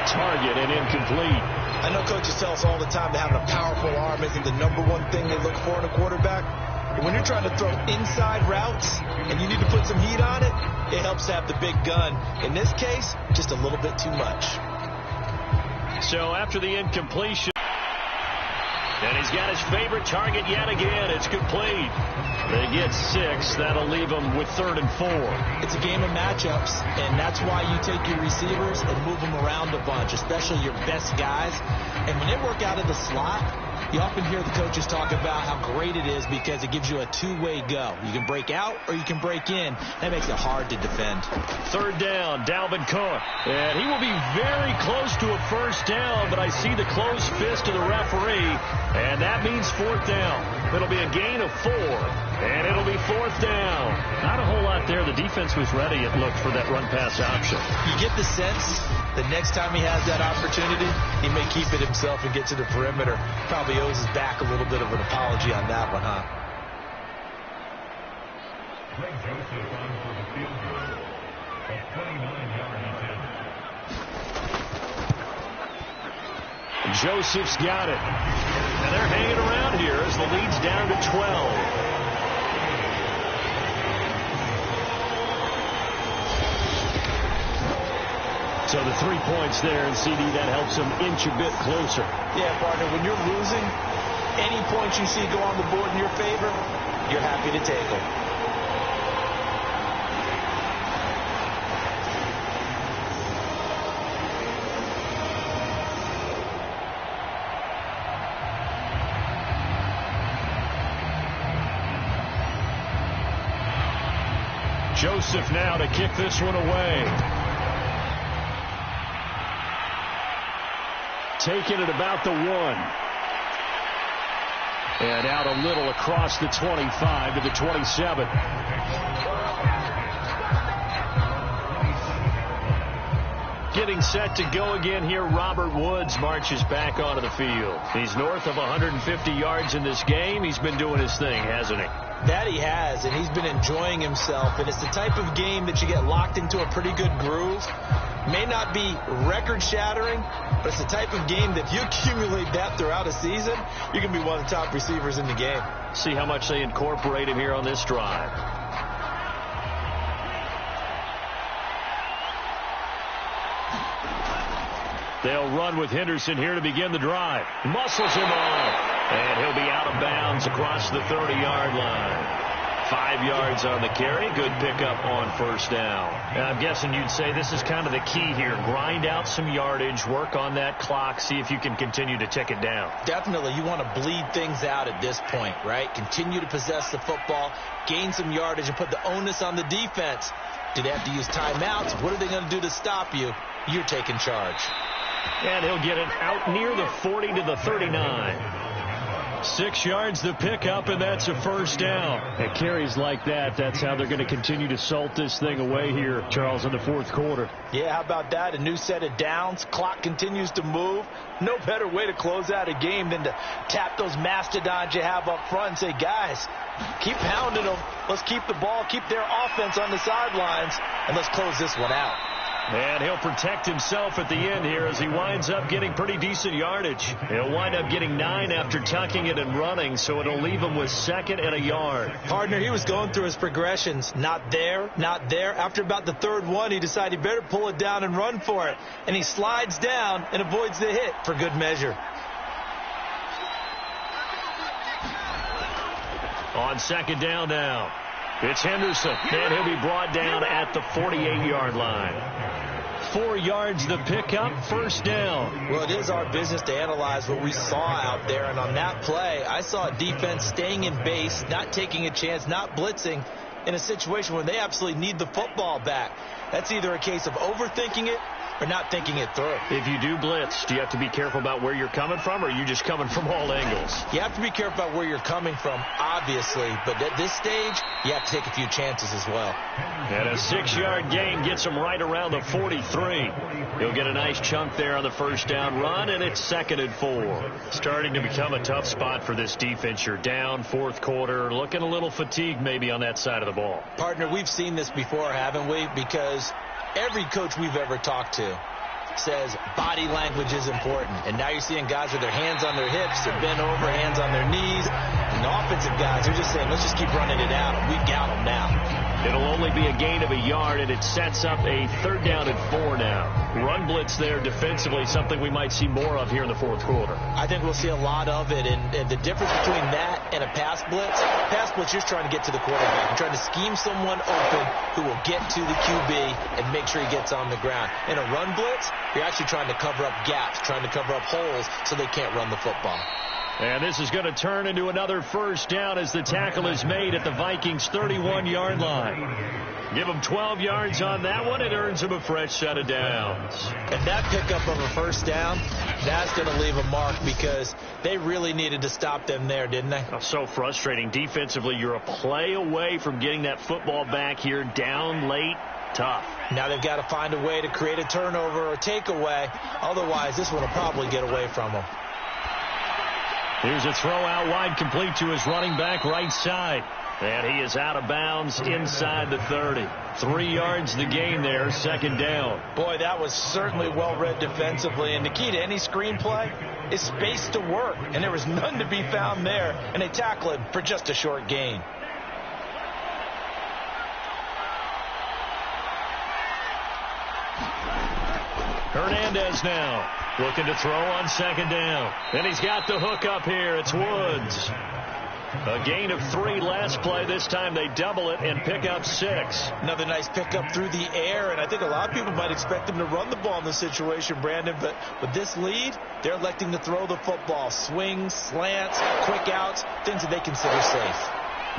Target and incomplete. I know coaches tell us all the time that having a powerful arm isn't the number one thing they look for in a quarterback. But when you're trying to throw inside routes and you need to put some heat on it, it helps to have the big gun. In this case, just a little bit too much. So after the incompletion, and he's got his favorite target yet again. It's complete. They get 6. That'll leave them with 3rd and 4. It's a game of matchups, and that's why you take your receivers and move them around a bunch, especially your best guys. And when they work out of the slot, you often hear the coaches talk about how great it is because it gives you a two-way go. You can break out or you can break in. That makes it hard to defend. 3rd down, Dalvin Cook. And he will be very close to a first down, but I see the closed fist of the referee, and that means 4th down. It'll be a gain of 4, and it'll be 4th down. Not a whole lot there. The defense was ready, it looked, for that run-pass option. You get the sense the next time he has that opportunity, he may keep it himself and get to the perimeter. Probably owes his back a little bit of an apology on that one, huh? Greg Joseph on for the field goal. A 29-yard attempt. Joseph's got it. And they're hanging around here as the lead's down to 12. So the 3 points there, and CD, that helps them inch a bit closer. Yeah, partner, when you're losing, any points you see go on the board in your favor, you're happy to take them. Joseph now to kick this one away. Taking it about the 1. And out a little across the 25 to the 27. Getting set to go again here, Robert Woods marches back onto the field. He's north of 150 yards in this game. He's been doing his thing, hasn't he? That he has, and he's been enjoying himself. And it's the type of game that you get locked into a pretty good groove. May not be record-shattering, but it's the type of game that if you accumulate that throughout a season, you can be one of the top receivers in the game. See how much they incorporate him here on this drive. They'll run with Henderson here to begin the drive. Muscles him off. And he'll be out of bounds across the 30-yard line. 5 yards on the carry. Good pickup on first down. And I'm guessing you'd say this is kind of the key here. Grind out some yardage. Work on that clock. See if you can continue to tick it down. Definitely. You want to bleed things out at this point, right? Continue to possess the football. Gain some yardage and put the onus on the defense. Do they have to use timeouts? What are they going to do to stop you? You're taking charge. And he'll get it out near the 40 to the 39. 6 yards the pickup, and that's a first down. At carries like that, that's how they're going to continue to salt this thing away here, Charles, in the 4th quarter. Yeah, how about that? A new set of downs. Clock continues to move. No better way to close out a game than to tap those mastodons you have up front and say, guys, keep pounding them. Let's keep the ball, keep their offense on the sidelines, and let's close this one out. And he'll protect himself at the end here as he winds up getting pretty decent yardage. He'll wind up getting 9 after tucking it and running, so it'll leave him with 2nd and a yard. Partner, he was going through his progressions. Not there, not there. After about the 3rd one, he decided he better pull it down and run for it. And he slides down and avoids the hit for good measure. On second down now. It's Henderson, and he'll be brought down at the 48-yard line. 4 yards the pickup, first down. Well, it is our business to analyze what we saw out there, and on that play, I saw a defense staying in base, not taking a chance, not blitzing in a situation where they absolutely need the football back. That's either a case of overthinking it or not thinking it through. If you do blitz, do you have to be careful about where you're coming from, or are you just coming from all angles? You have to be careful about where you're coming from, obviously, but at this stage, you have to take a few chances as well. And a 6-yard gain gets him right around the 43. He'll get a nice chunk there on the first down run, and it's 2nd and 4. Starting to become a tough spot for this defense. You're down, fourth quarter, looking a little fatigued maybe on that side of the ball. Partner, we've seen this before, haven't we? Because every coach we've ever talked to says body language is important. And now you're seeing guys with their hands on their hips, they're bent over, hands on their knees. And the offensive guys are just saying, let's just keep running it out. We've got them now. It'll only be a gain of a yard, and it sets up a 3rd down and 4 now. Run blitz there defensively, something we might see more of here in the fourth quarter. I think we'll see a lot of it, and the difference between that and a pass blitz, you're trying to get to the quarterback. You're trying to scheme someone open who will get to the QB and make sure he gets on the ground. In a run blitz, you're actually trying to cover up gaps, trying to cover up holes so they can't run the football. And this is going to turn into another first down as the tackle is made at the Vikings' 31-yard line. Give them 12 yards on that one. It earns them a fresh set of downs. And that pickup of a first down, that's going to leave a mark because they really needed to stop them there, didn't they? Oh, so frustrating. Defensively, you're a play away from getting that football back here down late. Tough. Now they've got to find a way to create a turnover or takeaway. Otherwise, this one will probably get away from them. Here's a throw out wide, complete to his running back right side. And he is out of bounds inside the 30. 3 yards the gain there, 2nd down. Boy, that was certainly well-read defensively. And the key to any screenplay is space to work. And there was none to be found there. And they tackle him for just a short gain. Hernandez now looking to throw on 2nd down. And he's got the hook up here. It's Woods. A gain of 3 last play. This time they double it and pick up 6. Another nice pickup through the air, and I think a lot of people might expect them to run the ball in this situation, Brandon, but with this lead, they're electing to throw the football. Swings, slants, quick outs, things that they consider safe.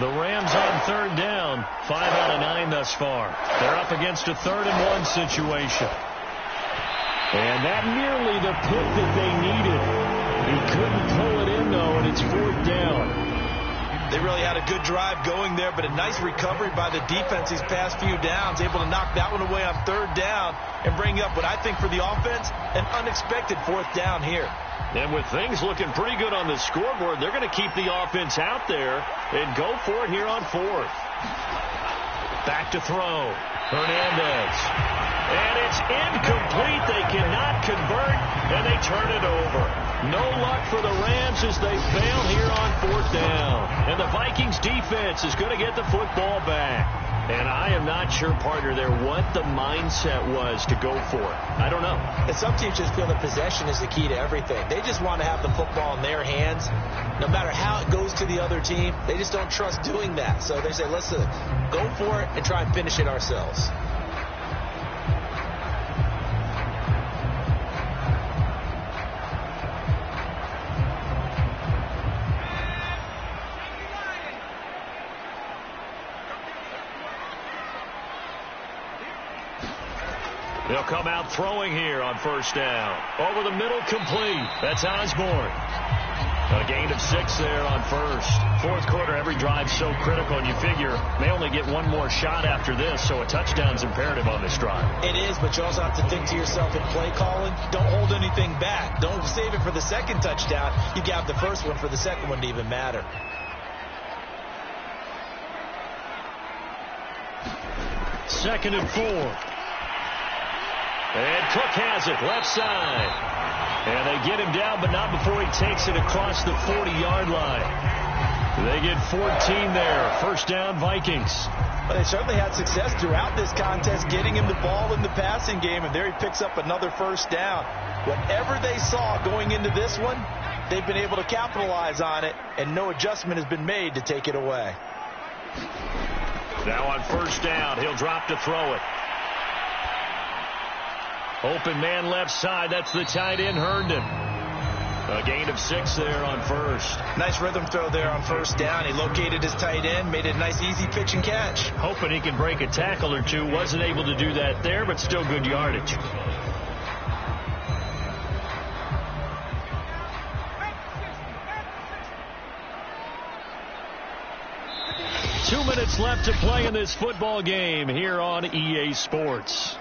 The Rams on 3rd down. 5 out of 9 thus far. They're up against a 3rd and 1 situation. And that nearly the pick that they needed. He couldn't pull it in, though, and it's 4th down. They really had a good drive going there, but a nice recovery by the defense these past few downs, able to knock that one away on 3rd down and bring up what I think for the offense, an unexpected 4th down here. And with things looking pretty good on the scoreboard, they're going to keep the offense out there and go for it here on 4th. Back to throw. Hernandez. And it's incomplete. They cannot convert, and they turn it over. No luck for the Rams as they fail here on 4th down. And the Vikings defense is going to get the football back. And I am not sure, partner, there what the mindset was to go for it. I don't know. And some teams just feel that possession is the key to everything. They just want to have the football in their hands. No matter how it goes to the other team, they just don't trust doing that. So they say, let's go for it and try and finish it ourselves. They'll come out throwing here on 1st down. Over the middle, complete. That's Osborne. A gain of 6 there on 1st. Fourth quarter, every drive so critical, and you figure they only get one more shot after this, so a touchdown's imperative on this drive. It is, but you also have to think to yourself in play calling, don't hold anything back. Don't save it for the second touchdown. You got the first one for the second one to even matter. Second and 4. And Cook has it, left side. And they get him down, but not before he takes it across the 40-yard line. They get 14 there. 1st down, Vikings. Well, they certainly had success throughout this contest, getting him the ball in the passing game, and there he picks up another 1st down. Whatever they saw going into this one, they've been able to capitalize on it, and no adjustment has been made to take it away. Now on first down, he'll drop to throw it. Open man left side. That's the tight end, Herndon. A gain of 6 there on first. Nice rhythm throw there on first down. He located his tight end, made it a nice easy pitch and catch. Hoping he can break a tackle or two. Wasn't able to do that there, but still good yardage. Two minutes left to play in this football game here on EA Sports.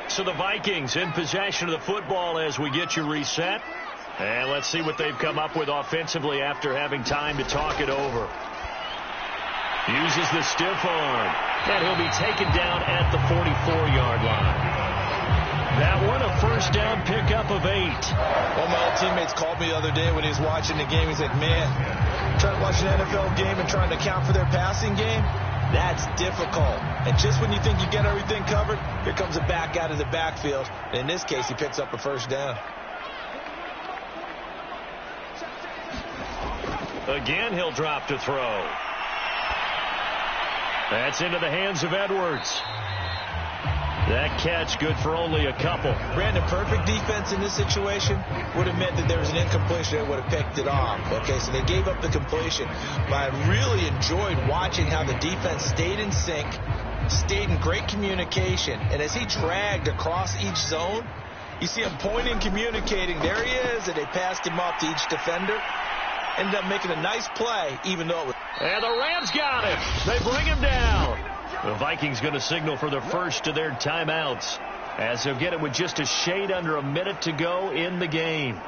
So the Vikings in possession of the football as we get you reset. And let's see what they've come up with offensively after having time to talk it over. Uses the stiff arm. And he'll be taken down at the 44-yard line. That one, a first down pickup of 8. One of my old teammates called me the other day when he was watching the game. He said, man, trying to watch an NFL game and trying to account for their passing game, that's difficult. And just when you think you get everything covered, here comes a back out of the backfield. And in this case, he picks up a first down. Again, he'll drop to throw. That's into the hands of Edwards. That catch good for only a couple. Brandon, perfect defense in this situation would have meant that there was an incompletion that would have picked it off. Okay, so they gave up the completion. But I really enjoyed watching how the defense stayed in sync, stayed in great communication. And as he dragged across each zone, you see him pointing, communicating. There he is, and they passed him off to each defender. Ended up making a nice play, even though it was... And the Rams got him. They bring him down. The Vikings going to signal for the first of their timeouts as they'll get it with just a shade under a minute to go in the game.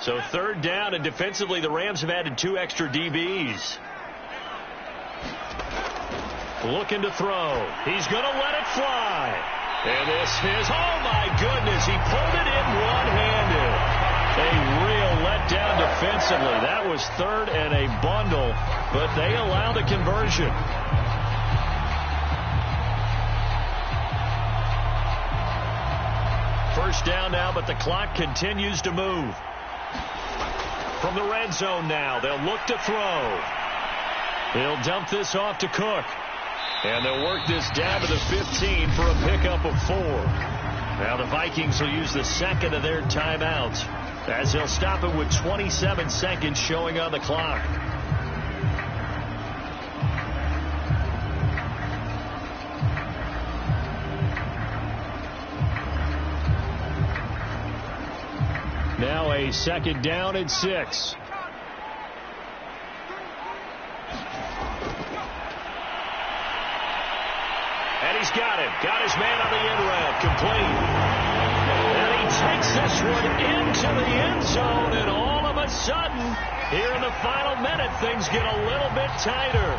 So third down, and defensively the Rams have added 2 extra DBs. Looking to throw. He's going to let it fly. And this is, oh my goodness, he pulled it in one-handed. A real letdown defensively. That was third and a bundle, but they allow the conversion. First down now, but the clock continues to move. From the red zone now, they'll look to throw. He'll dump this off to Cook. And they'll work this down to the 15 for a pickup of 4. Now the Vikings will use the second of their timeouts as they'll stop it with 27 seconds showing on the clock. Now a second down and 6. And he's got him. Got his man on the end route. Complete. And he takes this one into the end zone. And all of a sudden, here in the final minute, things get a little bit tighter.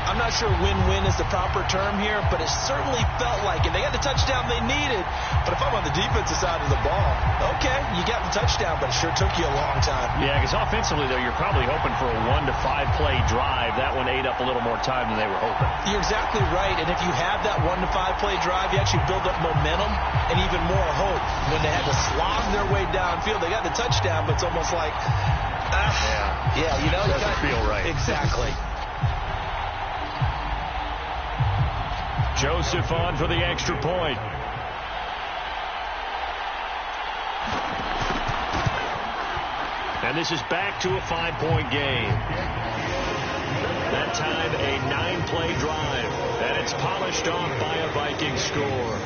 I'm not sure win-win is the proper term here, but it certainly felt like it. They got the touchdown they needed. But if I'm on the defensive side of the ball, okay, you got the touchdown, but it sure took you a long time. Yeah, because offensively, though, you're probably hoping for a 1 to 5 play drive. That one ate up a little more time than they were hoping. You're exactly right. And if you have that 1 to 5 play drive, you actually build up momentum and even more hope. When they had to slog their way downfield, they got the touchdown, but it's almost like, yeah, you know, it doesn't feel right. Exactly. Joseph on for the extra point. And this is back to a 5-point game. That time a 9-play drive. And it's polished off by a Viking score.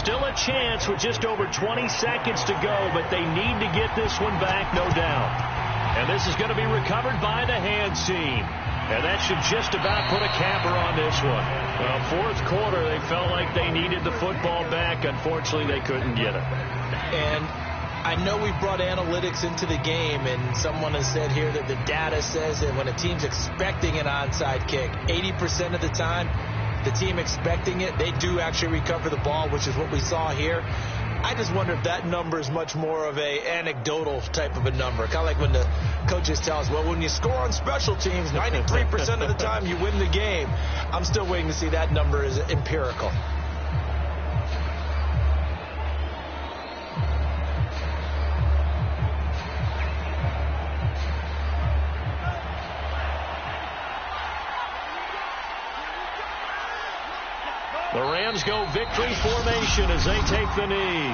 Still a chance with just over 20 seconds to go, but they need to get this one back, no doubt. And this is going to be recovered by the hands team. And that should just about put a capper on this one. Well, fourth quarter, they felt like they needed the football back. Unfortunately, they couldn't get it. And I know we brought analytics into the game, and someone has said here that the data says that when a team's expecting an onside kick, 80% of the time, the team expecting it, they do actually recover the ball, which is what we saw here. I just wonder if that number is much more of a anecdotal type of a number. Kind of like when the coaches tell us, well, when you score on special teams, 93% of the time you win the game. I'm still waiting to see that number is empirical. The Rams go victory formation as they take the knee.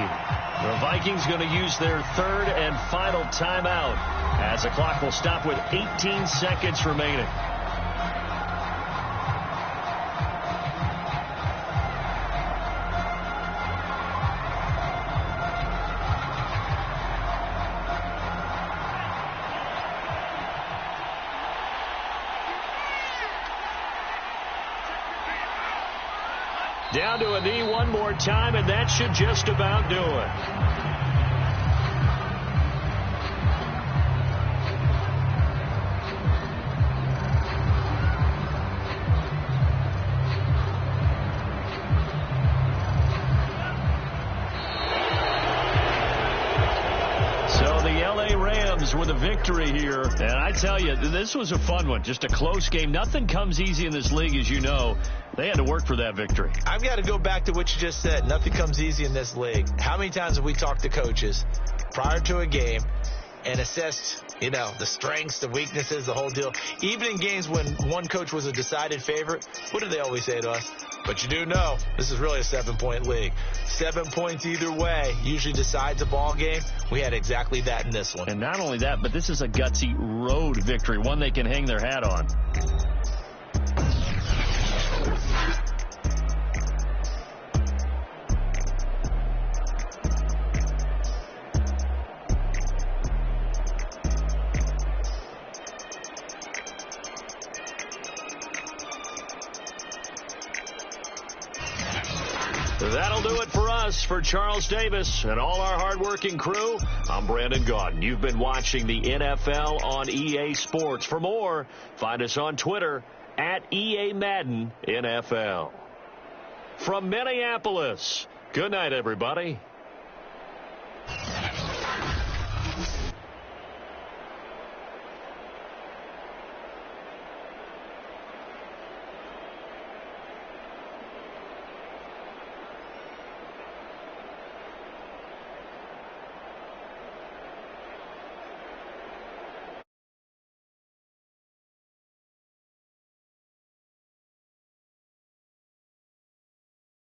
The Vikings going to use their third and final timeout as the clock will stop with 18 seconds remaining. Down to a knee one more time, and that should just about do it. With a victory here, and I tell you, this was a fun one. Just a close game. Nothing comes easy in this league, as you know. They had to work for that victory. I've got to go back to what you just said. Nothing comes easy in this league. How many times have we talked to coaches prior to a game and assessed, the strengths, the weaknesses, the whole deal? Even in games when one coach was a decided favorite, what did they always say to us? But you do know this is really a 7-point league. 7 points either way usually decides a ball game. We had exactly that in this one. And not only that, but this is a gutsy road victory, one they can hang their hat on. That'll do it for us. For Charles Davis and all our hardworking crew, I'm Brandon Gaudin. You've been watching the NFL on EA Sports. For more, find us on Twitter at EA Madden NFL. From Minneapolis, good night, everybody.